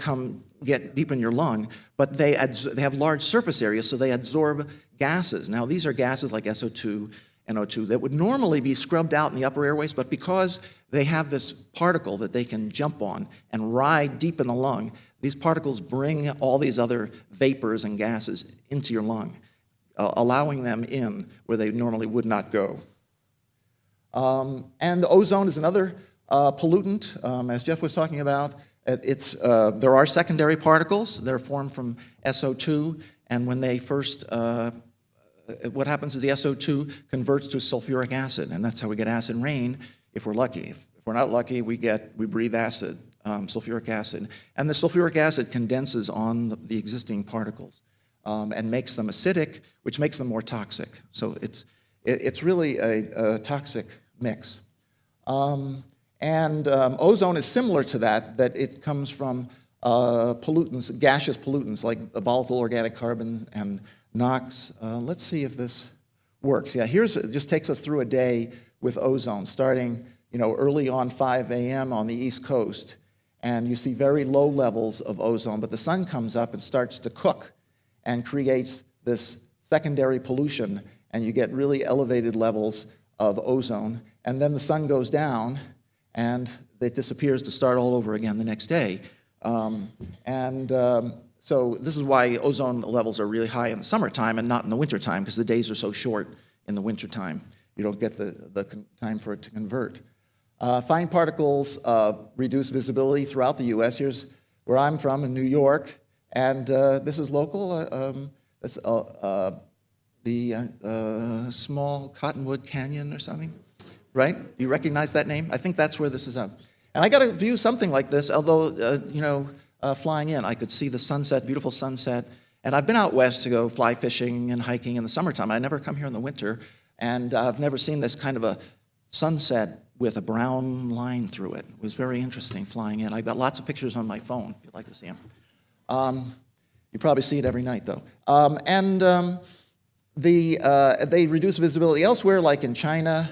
get deep in your lung, but they have large surface areas, so they absorb gases. Now, these are gases like SO2, NO2 that would normally be scrubbed out in the upper airways, but because they have this particle that they can jump on and ride deep in the lung, these particles bring all these other vapors and gases into your lung, allowing them in where they normally would not go. And ozone is another pollutant, as Jeff was talking about. There are secondary particles that are formed from SO2, and when they first what happens is the SO2 converts to sulfuric acid, and that's how we get acid rain if we're lucky. If we're not lucky, we breathe acid, sulfuric acid. And the sulfuric acid condenses on the existing particles and makes them acidic, which makes them more toxic. So it's really a toxic mix. And And ozone is similar to that it comes from pollutants, gaseous pollutants like volatile organic carbon and NOx. Let's see if this works. Yeah, it just takes us through a day with ozone, starting early on 5 a.m. on the East Coast. And you see very low levels of ozone, but the sun comes up and starts to cook and creates this secondary pollution, and you get really elevated levels of ozone. And then the sun goes down, and it disappears to start all over again the next day. So this is why ozone levels are really high in the summertime and not in the wintertime, because the days are so short in the wintertime. You don't get the time for it to convert. Fine particles reduce visibility throughout the U.S. Here's where I'm from in New York, and this is local. That's the small Cottonwood Canyon or something, right? You recognize that name? I think that's where this is at. And I got to view something like this, although, flying in, I could see the sunset, beautiful sunset. And I've been out west to go fly fishing and hiking in the summertime. I never come here in the winter, and I've never seen this kind of a sunset with a brown line through it. It was very interesting flying in. I've got lots of pictures on my phone, if you'd like to see them. You probably see it every night, though. They reduce visibility elsewhere, like in China,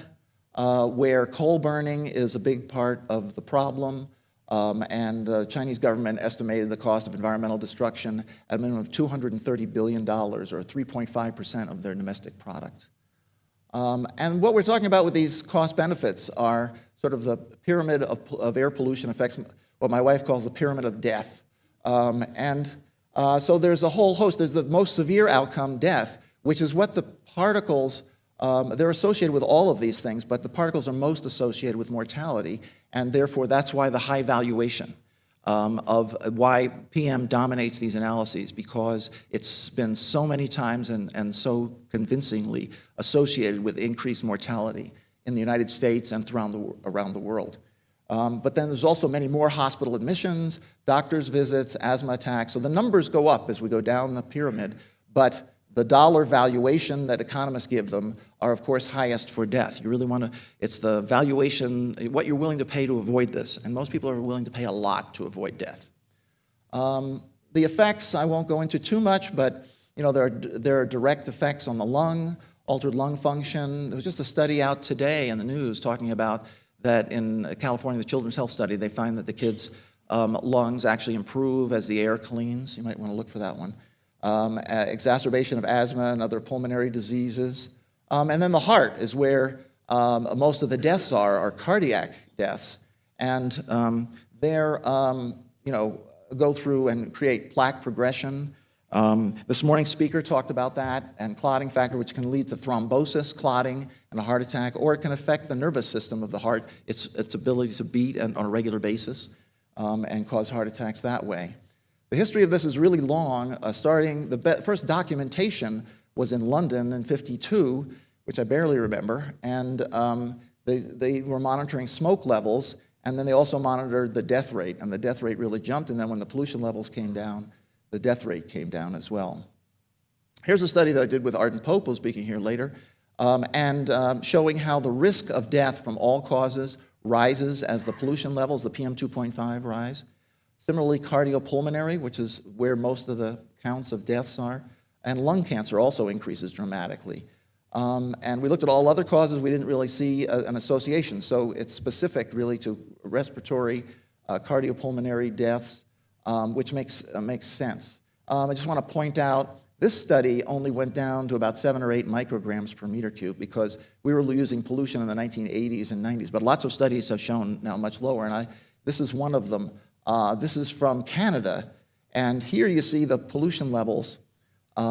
where coal burning is a big part of the problem. And the Chinese government estimated the cost of environmental destruction at a minimum of $230 billion, or 3.5% of their domestic product. And what we're talking about with these cost benefits are sort of the pyramid of air pollution effects, what my wife calls the pyramid of death. So there's a whole host. There's the most severe outcome, death, which is what the particles, they're associated with all of these things, but the particles are most associated with mortality, and therefore that's why the high valuation of why PM dominates these analyses, because it's been so many times and so convincingly associated with increased mortality in the United States and around the world. But then there's also many more hospital admissions, doctor's visits, asthma attacks. So the numbers go up as we go down the pyramid, but the dollar valuation that economists give them are, of course, highest for death. You really want to, it's the valuation, what you're willing to pay to avoid this. And most people are willing to pay a lot to avoid death. The effects, I won't go into too much, but there are direct effects on the lung, altered lung function. There was just a study out today in the news talking about that in California, the Children's Health Study, they find that the kids' lungs actually improve as the air cleans. You might want to look for that one. Exacerbation of asthma and other pulmonary diseases. And then the heart is where most of the deaths are cardiac deaths. And they're, go through and create plaque progression. This morning's speaker talked about that, and clotting factor, which can lead to thrombosis, clotting, and a heart attack, or it can affect the nervous system of the heart, its ability to beat on a regular basis, and cause heart attacks that way. The history of this is really long, starting, the first documentation was in London in '52, which I barely remember, and they were monitoring smoke levels, and then they also monitored the death rate, and the death rate really jumped, and then when the pollution levels came down, the death rate came down as well. Here's a study that I did with Arden Pope, who's speaking here later, showing how the risk of death from all causes rises as the pollution levels, the PM 2.5, rise. Similarly, cardiopulmonary, which is where most of the counts of deaths are, and lung cancer also increases dramatically. And we looked at all other causes. We didn't really see an association, so it's specific really to respiratory, cardiopulmonary deaths, which makes sense. I just want to point out, this study only went down to about 7 or 8 micrograms per meter cube because we were using pollution in the 1980s and 90s, but lots of studies have shown now much lower, and this is one of them. This is from Canada, and here you see the pollution levels,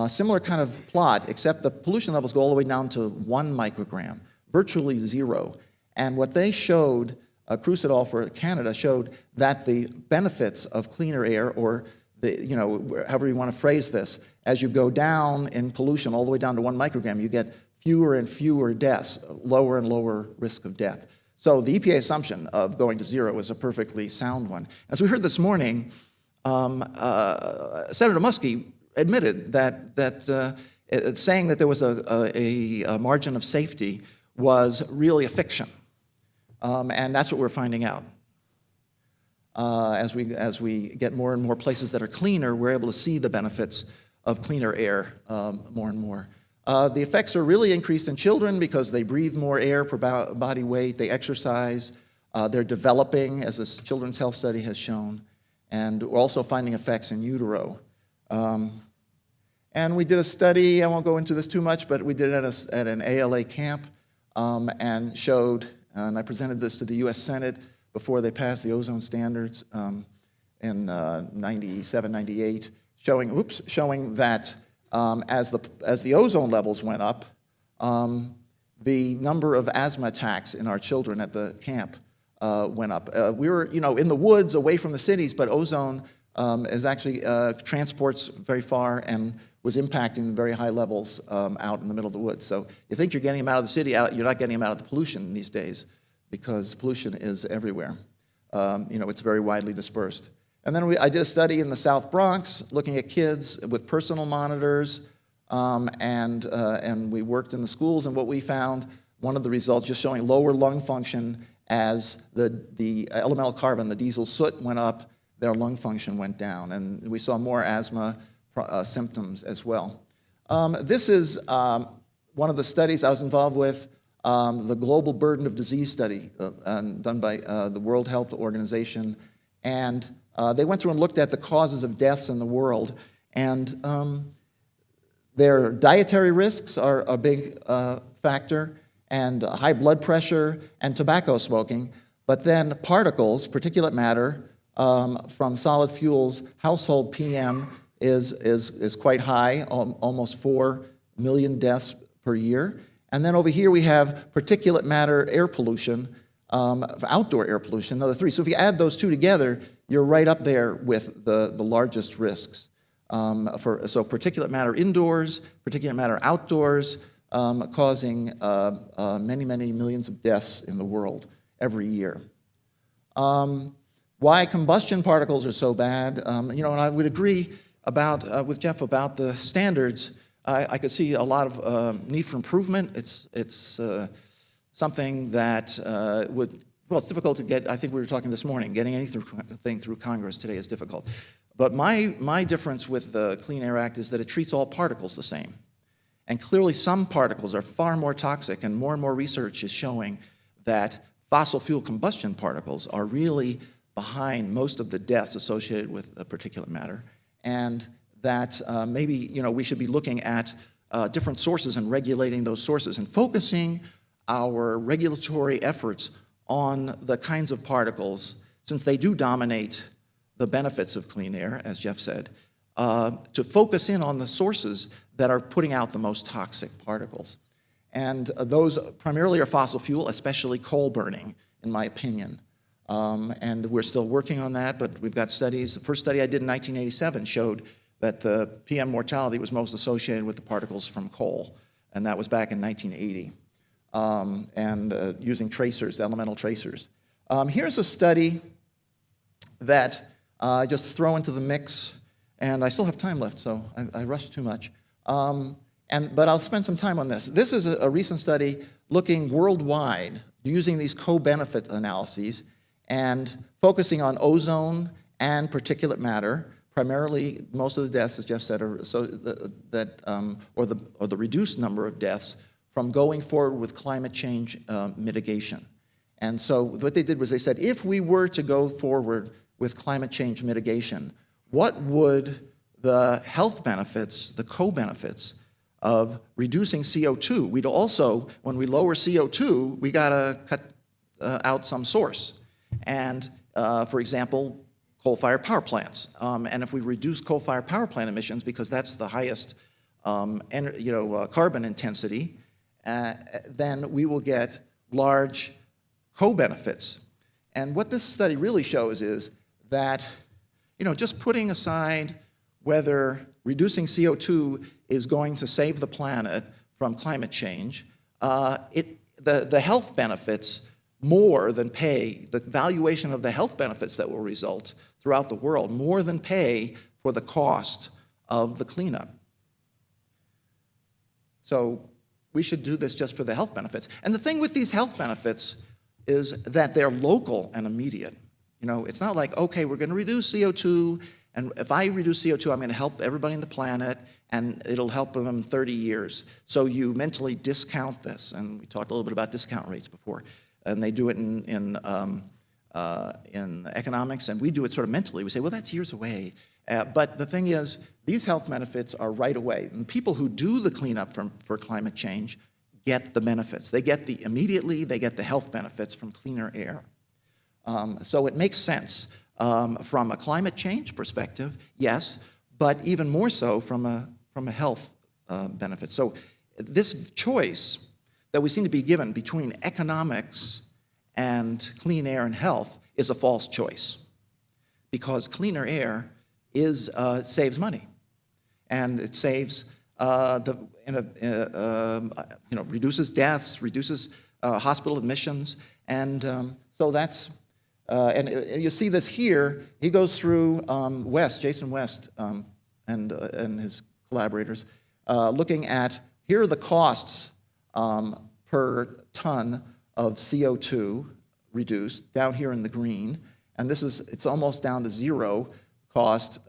similar kind of plot, except the pollution levels go all the way down to 1 microgram, virtually zero. And what they showed, Cruz et al. For Canada, showed that the benefits of cleaner air, or however you want to phrase this, as you go down in pollution all the way down to 1 microgram, you get fewer and fewer deaths, lower and lower risk of death. So the EPA assumption of going to zero is a perfectly sound one. As we heard this morning, Senator Muskie admitted that saying that there was a margin of safety was really a fiction. And that's what we're finding out. As we get more and more places that are cleaner, we're able to see the benefits of cleaner air more and more. The effects are really increased in children because they breathe more air per body weight, they exercise, they're developing, as this children's health study has shown, and we're also finding effects in utero. And we did a study, I won't go into this too much, but we did it at an ALA camp and showed, and I presented this to the US Senate before they passed the ozone standards in 97, 98, showing that as the ozone levels went up, the number of asthma attacks in our children at the camp went up. We were, in the woods, away from the cities, but ozone is actually transports very far and was impacting very high levels out in the middle of the woods. So you think you're getting them out of the city, you're not getting them out of the pollution these days, because pollution is everywhere. It's very widely dispersed. And then I did a study in the South Bronx looking at kids with personal monitors, and we worked in the schools, and what we found, one of the results just showing lower lung function as the elemental carbon, the diesel soot went up, their lung function went down, and we saw more asthma symptoms as well. This is one of the studies I was involved with, the Global Burden of Disease study done by the World Health Organization, and they went through and looked at the causes of deaths in the world, and their dietary risks are a big factor, and high blood pressure and tobacco smoking, but then particles, particulate matter from solid fuels, household PM is quite high, almost 4 million deaths per year. And then over here we have particulate matter air pollution, outdoor air pollution, another 3. So if you add those two together, you're right up there with the largest risks. So particulate matter indoors, particulate matter outdoors, causing many, many millions of deaths in the world every year. Why combustion particles are so bad, and I would agree with Jeff about the standards. I could see a lot of need for improvement. It's something that it's difficult to get. I think we were talking this morning, getting anything through Congress today is difficult. But my difference with the Clean Air Act is that it treats all particles the same. And clearly some particles are far more toxic, and more research is showing that fossil fuel combustion particles are really behind most of the deaths associated with particulate matter, and that maybe we should be looking at different sources and regulating those sources and focusing our regulatory efforts on the kinds of particles, since they do dominate the benefits of clean air, as Jeff said, to focus in on the sources that are putting out the most toxic particles. And those primarily are fossil fuel, especially coal burning, in my opinion. And we're still working on that, but we've got studies. The first study I did in 1987 showed that the PM mortality was most associated with the particles from coal, and that was back in 1980, using tracers, elemental tracers. Here's a study that I just throw into the mix, and I still have time left, so I rushed too much. But I'll spend some time on this. This is a recent study looking worldwide, using these co-benefit analyses, and focusing on ozone and particulate matter. Primarily, most of the deaths, as Jeff said, or the reduced number of deaths from going forward with climate change mitigation. And so what they did was they said, if we were to go forward with climate change mitigation, what would the health benefits, the co-benefits of reducing CO2? We'd also, when we lower CO2, we gotta cut out some source. And for example, coal-fired power plants. And if we reduce coal-fired power plant emissions, because that's the highest carbon intensity, then we will get large co-benefits. And what this study really shows is that, just putting aside whether reducing CO2 is going to save the planet from climate change, the health benefits more than pay, the valuation of the health benefits that will result throughout the world, more than pay for the cost of the cleanup. So we should do this just for the health benefits. And the thing with these health benefits, is that they're local and immediate. You know, it's not like, okay, we're going to reduce CO2, and if I reduce CO2, I'm going to help everybody on the planet, and it'll help them in 30 years. So you mentally discount this, and we talked a little bit about discount rates before, and they do it in economics, and we do it sort of mentally. We say, well, that's years away. But the thing is, these health benefits are right away. And the people who do the cleanup for climate change get the benefits. They get immediately, they get the health benefits from cleaner air. So it makes sense from a climate change perspective, yes, but even more so from a health benefit. So this choice that we seem to be given between economics and clean air and health is a false choice, because cleaner air saves money, and it saves reduces deaths, reduces hospital admissions, and so that's and you see this here. He goes through Jason West, and his collaborators, looking at here are the costs per ton of CO2 reduced down here in the green, and it's almost down to zero cost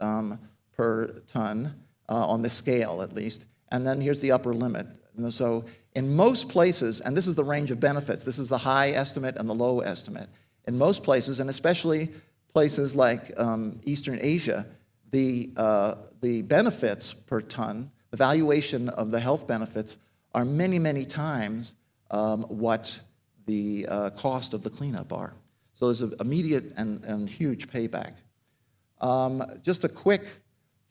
per ton on this scale at least, and then here's the upper limit. And so in most places, and this is the range of benefits, this is the high estimate and the low estimate. In most places, and especially places like Eastern Asia, the benefits per ton, the valuation of the health benefits are many, many times what the cost of the cleanup are. So there's an immediate and huge payback. Just a quick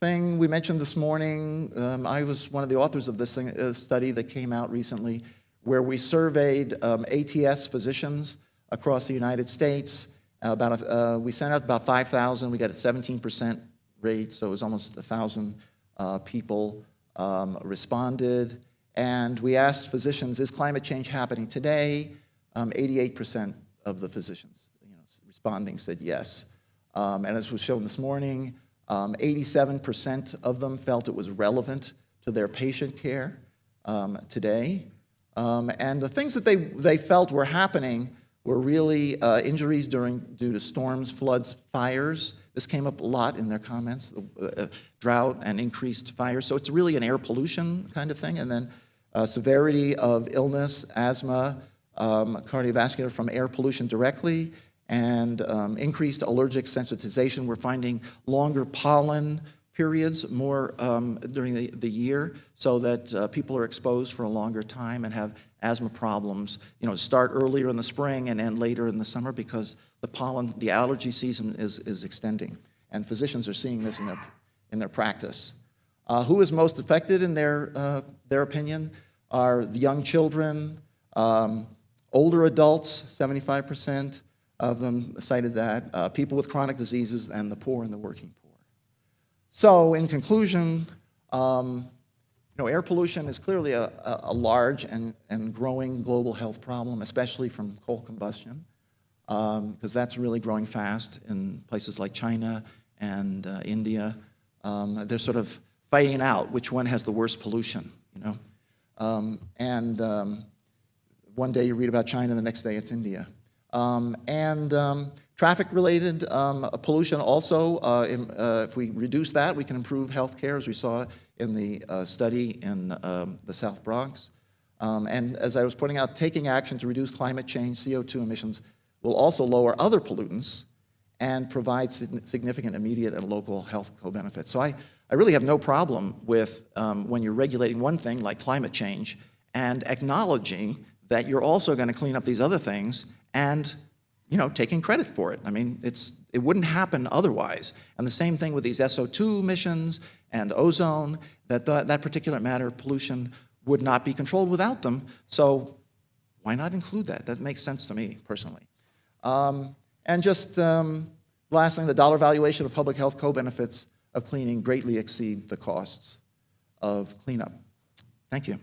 thing we mentioned this morning. I was one of the authors of this study that came out recently, where we surveyed ATS physicians across the United States. We sent out about 5,000. We got a 17% rate, so it was almost 1,000 people responded. And we asked physicians, is climate change happening today? 88% of the physicians responding said yes. And as was shown this morning, 87% of them felt it was relevant to their patient care today. And the things that they felt were happening were really injuries due to storms, floods, fires. This came up a lot in their comments, drought and increased fires. So it's really an air pollution kind of thing. And then severity of illness, asthma, cardiovascular from air pollution directly, and increased allergic sensitization. We're finding longer pollen periods more during the year, so that people are exposed for a longer time and have asthma problems, start earlier in the spring and end later in the summer, because the allergy season is extending. And physicians are seeing this in their practice. Who is most affected in their opinion are the young children, older adults, 75% of them cited that, people with chronic diseases, and the poor and the working poor. So in conclusion, air pollution is clearly a large and growing global health problem, especially from coal combustion, because that's really growing fast in places like China and India. They're sort of fighting out which one has the worst pollution, and one day you read about China, the next day it's India. Traffic-related pollution also, if we reduce that, we can improve health care, as we saw in the study in the South Bronx. And as I was pointing out, taking action to reduce climate change, CO2 emissions, will also lower other pollutants and provide significant immediate and local health co-benefits. So I really have no problem with when you're regulating one thing like climate change and acknowledging that you're also going to clean up these other things and taking credit for it. I mean, it wouldn't happen otherwise. And the same thing with these SO2 emissions and ozone, that particulate matter pollution would not be controlled without them. So why not include that? That makes sense to me personally. And just last thing, the dollar valuation of public health co-benefits of cleaning greatly exceed the costs of cleanup. Thank you.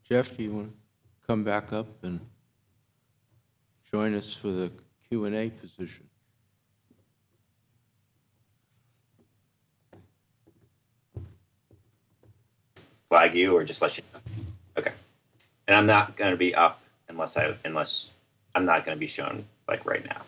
Jeff, do you want to come back up and join us for the Q&A position? flag you or just let you know? Okay. And I'm not going to be up unless I'm not going to be shown like right now.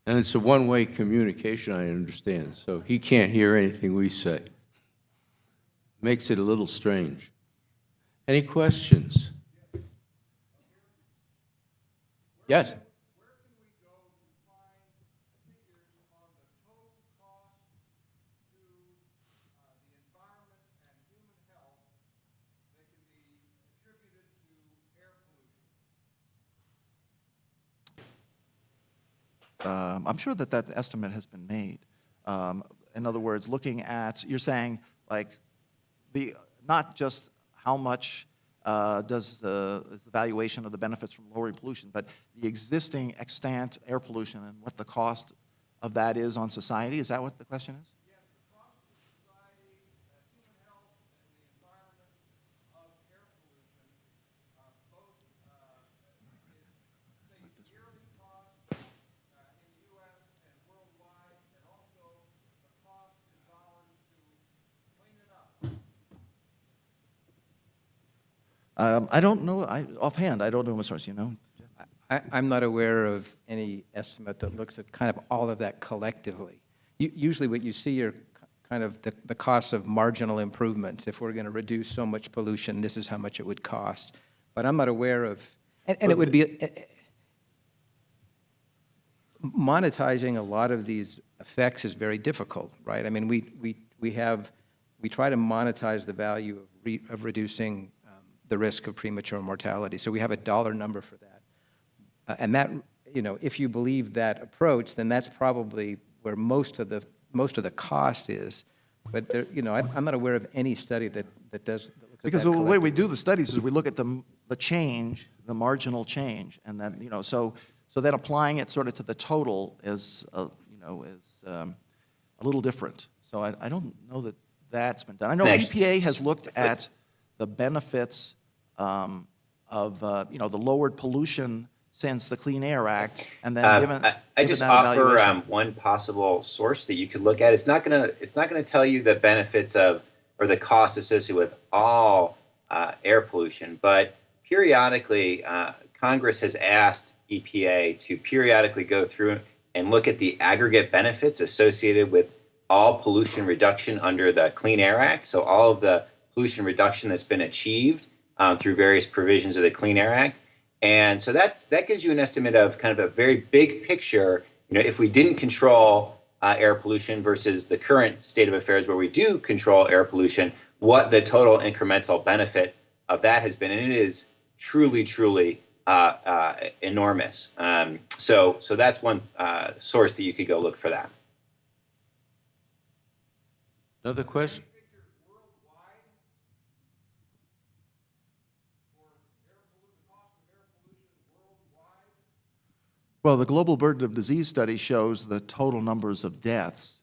And it's a one-way communication, I understand, so he can't hear anything we say. Makes it a little strange. Any questions? Yes? I'm sure that that estimate has been made. In other words, looking at, you're saying, like, not just how much is the valuation of the benefits from lowering pollution, but the existing extant air pollution and what the cost of that is on society. Is that what the question is? I don't know. Offhand, I don't know, Ms. Ross, you know? I'm not aware of any estimate that looks at kind of all of that collectively. Usually what you see are kind of the costs of marginal improvements. If we're going to reduce so much pollution, this is how much it would cost. But I'm not aware of, and it would be, monetizing a lot of these effects is very difficult, right? I mean, we try to monetize the value of reducing the risk of premature mortality. So we have a dollar number for that. And that, you know, if you believe that approach, then that's probably where most of the cost is. But there, you know, I'm not aware of any study that looks at Because that the way we collectively. do the studies is we look at the change, the marginal change, and then, you know, so then applying it sort of to the total is, you know, is a little different. So I don't know that that's been done. I know Next. EPA has looked at the benefits of, you know, the lowered pollution since the Clean Air Act, and then given I just that offer evaluation. one possible source that you could look at. It's not gonna tell you the benefits of or the costs associated with all air pollution, but periodically Congress has asked EPA to periodically go through and look at the aggregate benefits associated with all pollution reduction under the Clean Air Act. So all of the pollution reduction that's been achieved through various provisions of the Clean Air Act. And so that gives you an estimate of kind of a very big picture. You know, if we didn't control air pollution versus the current state of affairs where we do control air pollution, what the total incremental benefit of that has been. And it is truly, truly enormous. So that's one source that you could go look for that. Another question? Well, the global burden of disease study shows the total numbers of deaths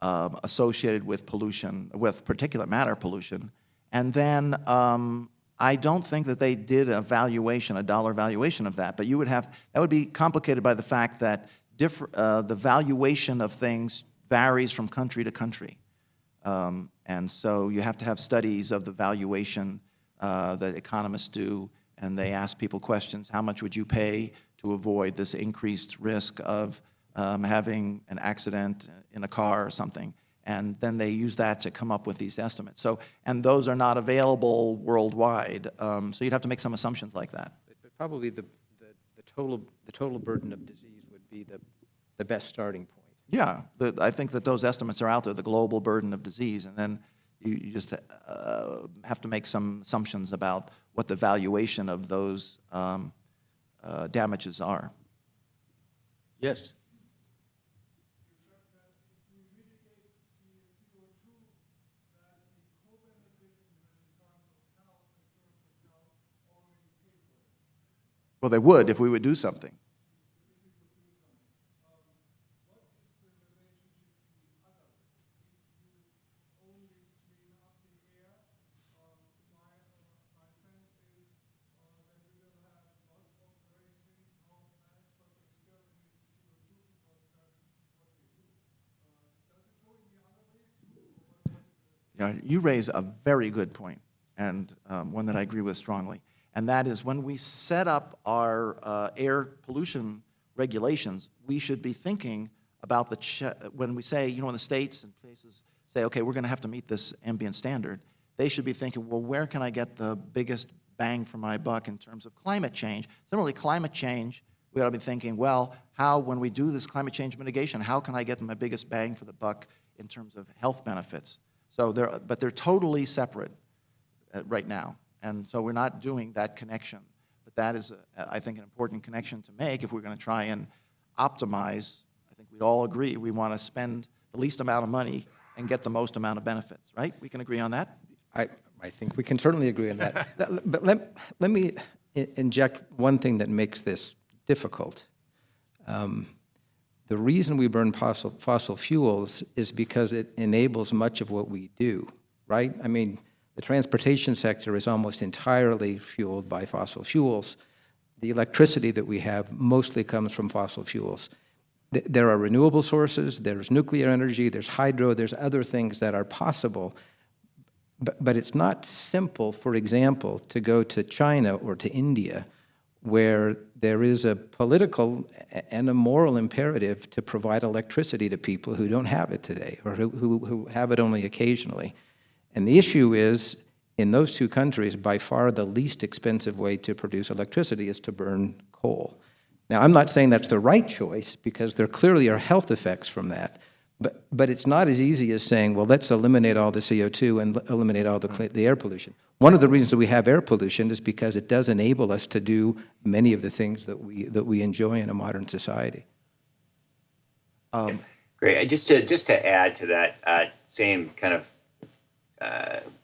associated with pollution, with particulate matter pollution. And then I don't think that they did a valuation, a dollar valuation of that. But you would have, that would be complicated by the fact that the valuation of things varies from country to country. And so you have to have studies of the valuation that economists do, and they ask people questions. How much would you pay to avoid this increased risk of having an accident in a car or something? And then they use that to come up with these estimates. So, and those are not available worldwide. So you'd have to make some assumptions like that. But probably the total burden of disease would be the best starting point. Yeah, I think that those estimates are out there, the global burden of disease, and then you just have to make some assumptions about what the valuation of those damages are. Yes. Well, they would if we would do something. You raise a very good point, and one that I agree with strongly. And that is when we set up our air pollution regulations, we should be thinking about when we say, in the states and places say, okay, we're going to have to meet this ambient standard, they should be thinking, well, where can I get the biggest bang for my buck in terms of climate change? Similarly, climate change, we ought to be thinking, well, when we do this climate change mitigation, how can I get my biggest bang for the buck in terms of health benefits? But they're totally separate right now. And so we're not doing that connection. But that is, I think, an important connection to make if we're going to try and optimize. I think we'd all agree we want to spend the least amount of money and get the most amount of benefits, right? We can agree on that? I think we can certainly agree on that. But let me inject one thing that makes this difficult. The reason we burn fossil fuels is because it enables much of what we do, right? I mean, the transportation sector is almost entirely fueled by fossil fuels. The electricity that we have mostly comes from fossil fuels. There are renewable sources, there's nuclear energy, there's hydro, there's other things that are possible. But it's not simple, for example, to go to China or to India, where there is a political and a moral imperative to provide electricity to people who don't have it today, or who have it only occasionally. And the issue is, in those two countries, by far the least expensive way to produce electricity is to burn coal. Now, I'm not saying that's the right choice, because there clearly are health effects from that. But it's not as easy as saying, well, let's eliminate all the CO2 and eliminate all the air pollution. One of the reasons that we have air pollution is because it does enable us to do many of the things that we enjoy in a modern society. Great. Just to add to that same kind of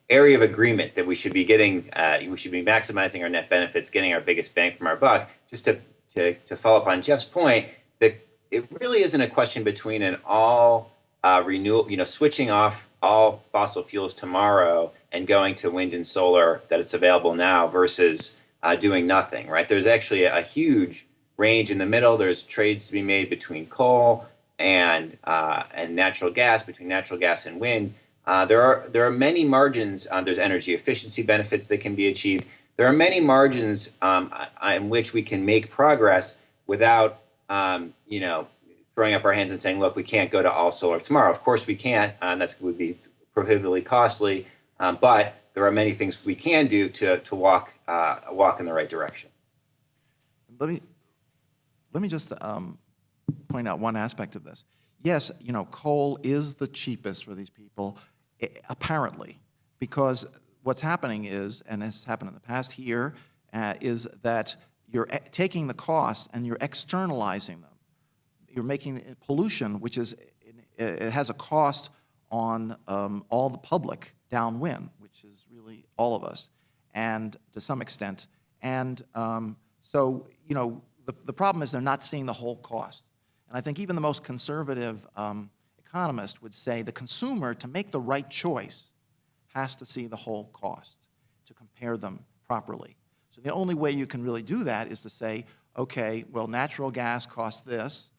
area of agreement that we should be getting, we should be maximizing our net benefits, getting our biggest bang from our buck. Just to follow up on Jeff's point, that it really isn't a question between an all renewable, switching off all fossil fuels tomorrow and going to wind and solar that it's available now versus doing nothing, right? There's actually a huge range in the middle. There's trades to be made between coal and natural gas, between natural gas and wind. There are many margins. There's energy efficiency benefits that can be achieved. There are many margins in which we can make progress without throwing up our hands and saying, look, we can't go to all solar tomorrow. Of course we can't, and that would be prohibitively costly, but there are many things we can do to walk in the right direction. Let me just point out one aspect of this. Yes, coal is the cheapest for these people, apparently, because what's happening is, and has happened in the past here, is that you're taking the costs and you're externalizing them. You're making pollution, which it has a cost on all the public downwind, which is really all of us, and to some extent. And so, the problem is they're not seeing the whole cost. And I think even the most conservative economist would say the consumer, to make the right choice, has to see the whole cost to compare them properly. So the only way you can really do that is to say, okay, well, natural gas costs this,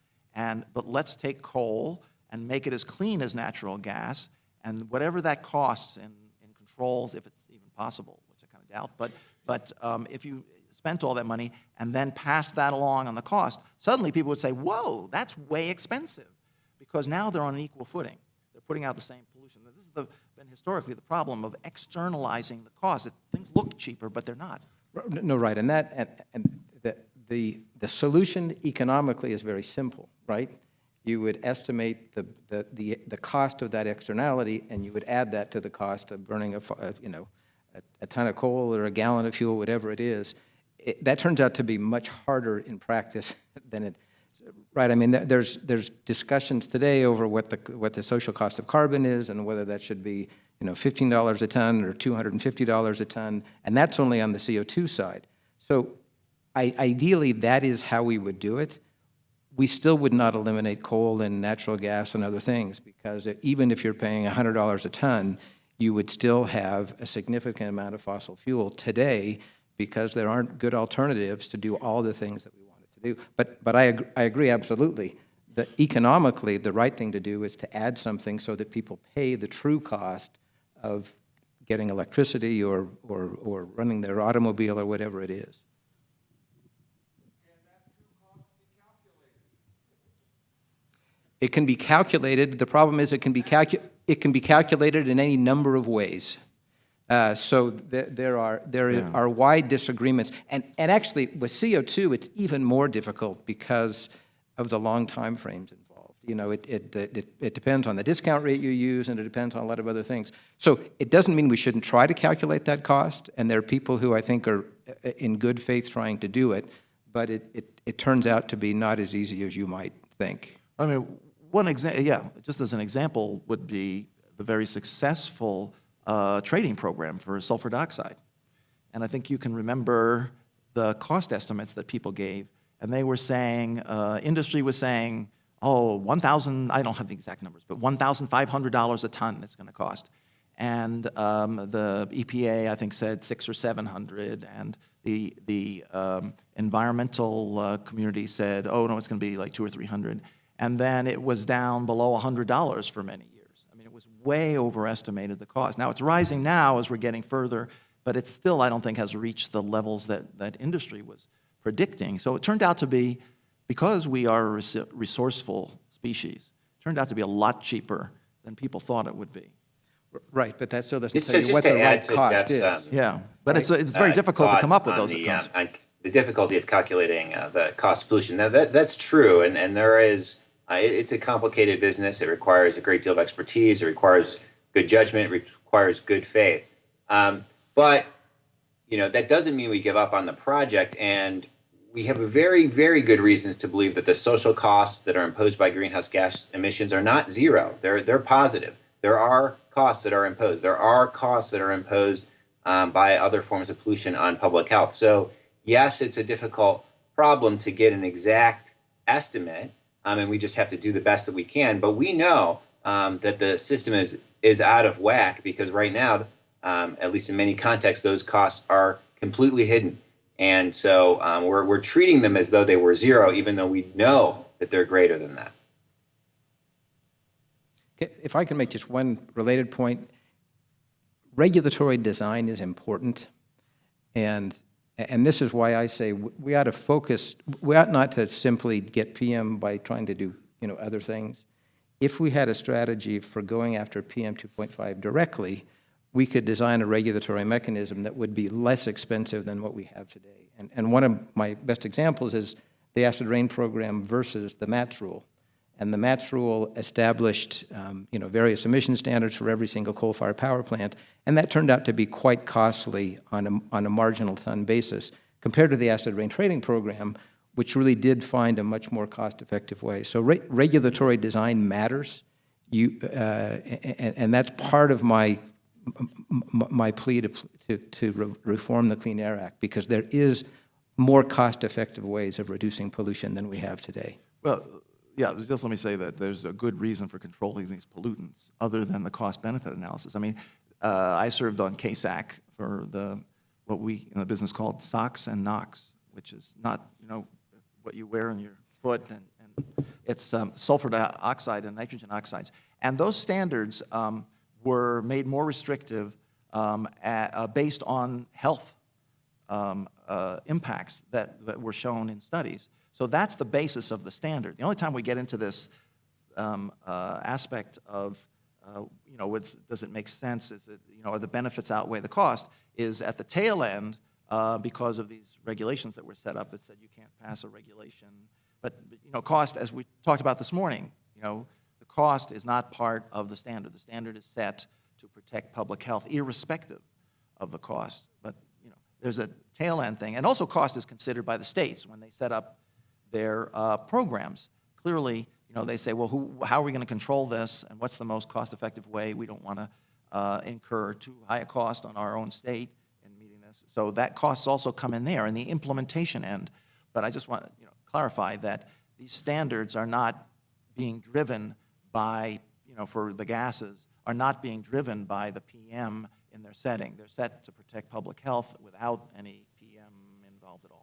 but let's take coal and make it as clean as natural gas, and whatever that costs in controls, if it's even possible, which I kind of doubt, but if you spent all that money and then passed that along on the cost, suddenly people would say, whoa, that's way expensive, because now they're on an equal footing. They're putting out the same pollution. This has been historically the problem of externalizing the cost. Things look cheaper, but they're not. No, right, and the solution economically is very simple, right? You would estimate the cost of that externality, and you would add that to the cost of burning a ton of coal or a gallon of fuel, whatever it is. That turns out to be much harder in practice than it. Right. I mean, there's discussions today over what the social cost of carbon is, and whether that should be $15 a ton or $250 a ton, and that's only on the CO2 side. So ideally, that is how we would do it. We still would not eliminate coal and natural gas and other things, because even if you're paying $100 a ton, you would still have a significant amount of fossil fuel today, because there aren't good alternatives to do all the things that we wanted to do. But I agree absolutely that economically the right thing to do is to add something so that people pay the true cost of getting electricity or running their automobile or whatever it is. It can be calculated. The problem is it can be calculated in any number of ways. So there are wide disagreements. And actually, with CO2, it's even more difficult because of the long time frames involved. You know, it depends on the discount rate you use, and it depends on a lot of other things. So it doesn't mean we shouldn't try to calculate that cost, and there are people who I think are in good faith trying to do it, but it turns out to be not as easy as you might think. I mean, just as an example would be the very successful trading program for sulfur dioxide. And I think you can remember the cost estimates that people gave, and they were saying, industry was saying, oh, 1,000, I don't have the exact numbers, but $1,500 a ton it's going to cost. And the EPA, I think, said 600 or 700, and the environmental community said, oh, no, it's going to be like 200 or 300. And then it was down below $100 for many years. I mean, it was way overestimated the cost. Now, it's rising now as we're getting further, but it still, I don't think, has reached the levels that industry was predicting. So it turned out to be, because we are a resourceful species, it turned out to be a lot cheaper than people thought it would be. Right, but that still doesn't Just tell to- you what just the to right add to cost Jeff's, is. Yeah, but it's very difficult to come up with thoughts those on costs. the difficulty of calculating the cost of pollution. Now, that's true, and there is, it's a complicated business. It requires a great deal of expertise. It requires good judgment. It requires good faith. But, you know, that doesn't mean we give up on the project, and we have very, very good reasons to believe that the social costs that are imposed by greenhouse gas emissions are not zero. They're positive. There are costs that are imposed. There are costs that are imposed by other forms of pollution on public health. So yes, it's a difficult problem to get an exact estimate, and we just have to do the best that we can. But we know that the system is out of whack because right now, at least in many contexts, those costs are completely hidden. And so we're treating them as though they were zero, even though we know that they're greater than that. If I can make just one related point, regulatory design is important, and this is why I say we ought to focus. We ought not to simply get PM by trying to do other things. If we had a strategy for going after PM 2.5 directly, we could design a regulatory mechanism that would be less expensive than what we have today. And one of my best examples is the acid rain program versus the MATS rule. And the MATS rule established various emission standards for every single coal-fired power plant, and that turned out to be quite costly on a marginal ton basis compared to the acid rain trading program, which really did find a much more cost-effective way. So regulatory design matters, and that's part of my plea to reform the Clean Air Act, because there is more cost-effective ways of reducing pollution than we have today. Well, yeah, just let me say that there's a good reason for controlling these pollutants other than the cost-benefit analysis. I mean, I served on KSAC for what we in the business called SOx and NOx, which is not what you wear on your foot, and it's sulfur dioxide and nitrogen oxides. And those standards were made more restrictive based on health impacts that were shown in studies. So that's the basis of the standard. The only time we get into this aspect of, does it make sense? Is it, are the benefits outweigh the cost? Is at the tail end because of these regulations that were set up that said you can't pass a regulation. But cost, as we talked about this morning, the cost is not part of the standard. The standard is set to protect public health, irrespective of the cost. But there's a tail end thing, and also cost is considered by the states when they set up their programs. Clearly, they say, well, how are we going to control this, and what's the most cost-effective way? We don't want to incur too high a cost on our own state in meeting this. So that costs also come in there, in the implementation end. But I just want to clarify that these standards are not being driven by, for the gases, are not being driven by the PM in their setting. They're set to protect public health without any PM involved at all.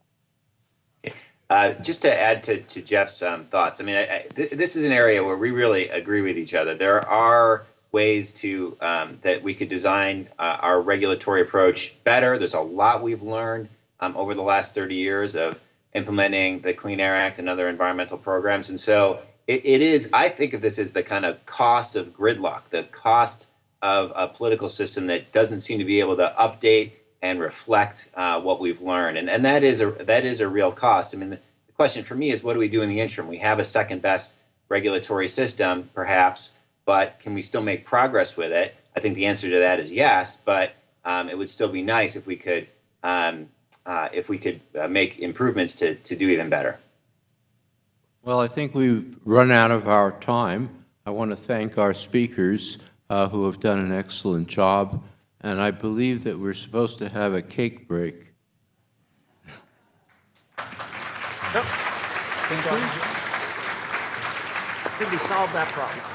Just to add to Jeff's thoughts, I mean, this is an area where we really agree with each other. There are ways to that we could design our regulatory approach better. There's a lot we've learned over the last 30 years of implementing the Clean Air Act and other environmental programs. And so it is, I think of this as the kind of cost of gridlock, the cost of a political system that doesn't seem to be able to update and reflect what we've learned. And that is a real cost. I mean, the question for me is, what do we do in the interim? We have a second best regulatory system, perhaps, but can we still make progress with it? I think the answer to that is yes, but it would still be nice if we could make improvements to do even better. Well, I think we've run out of our time. I want to thank our speakers who have done an excellent job, and I believe that we're supposed to have a cake break. Nope. Did we solve that problem?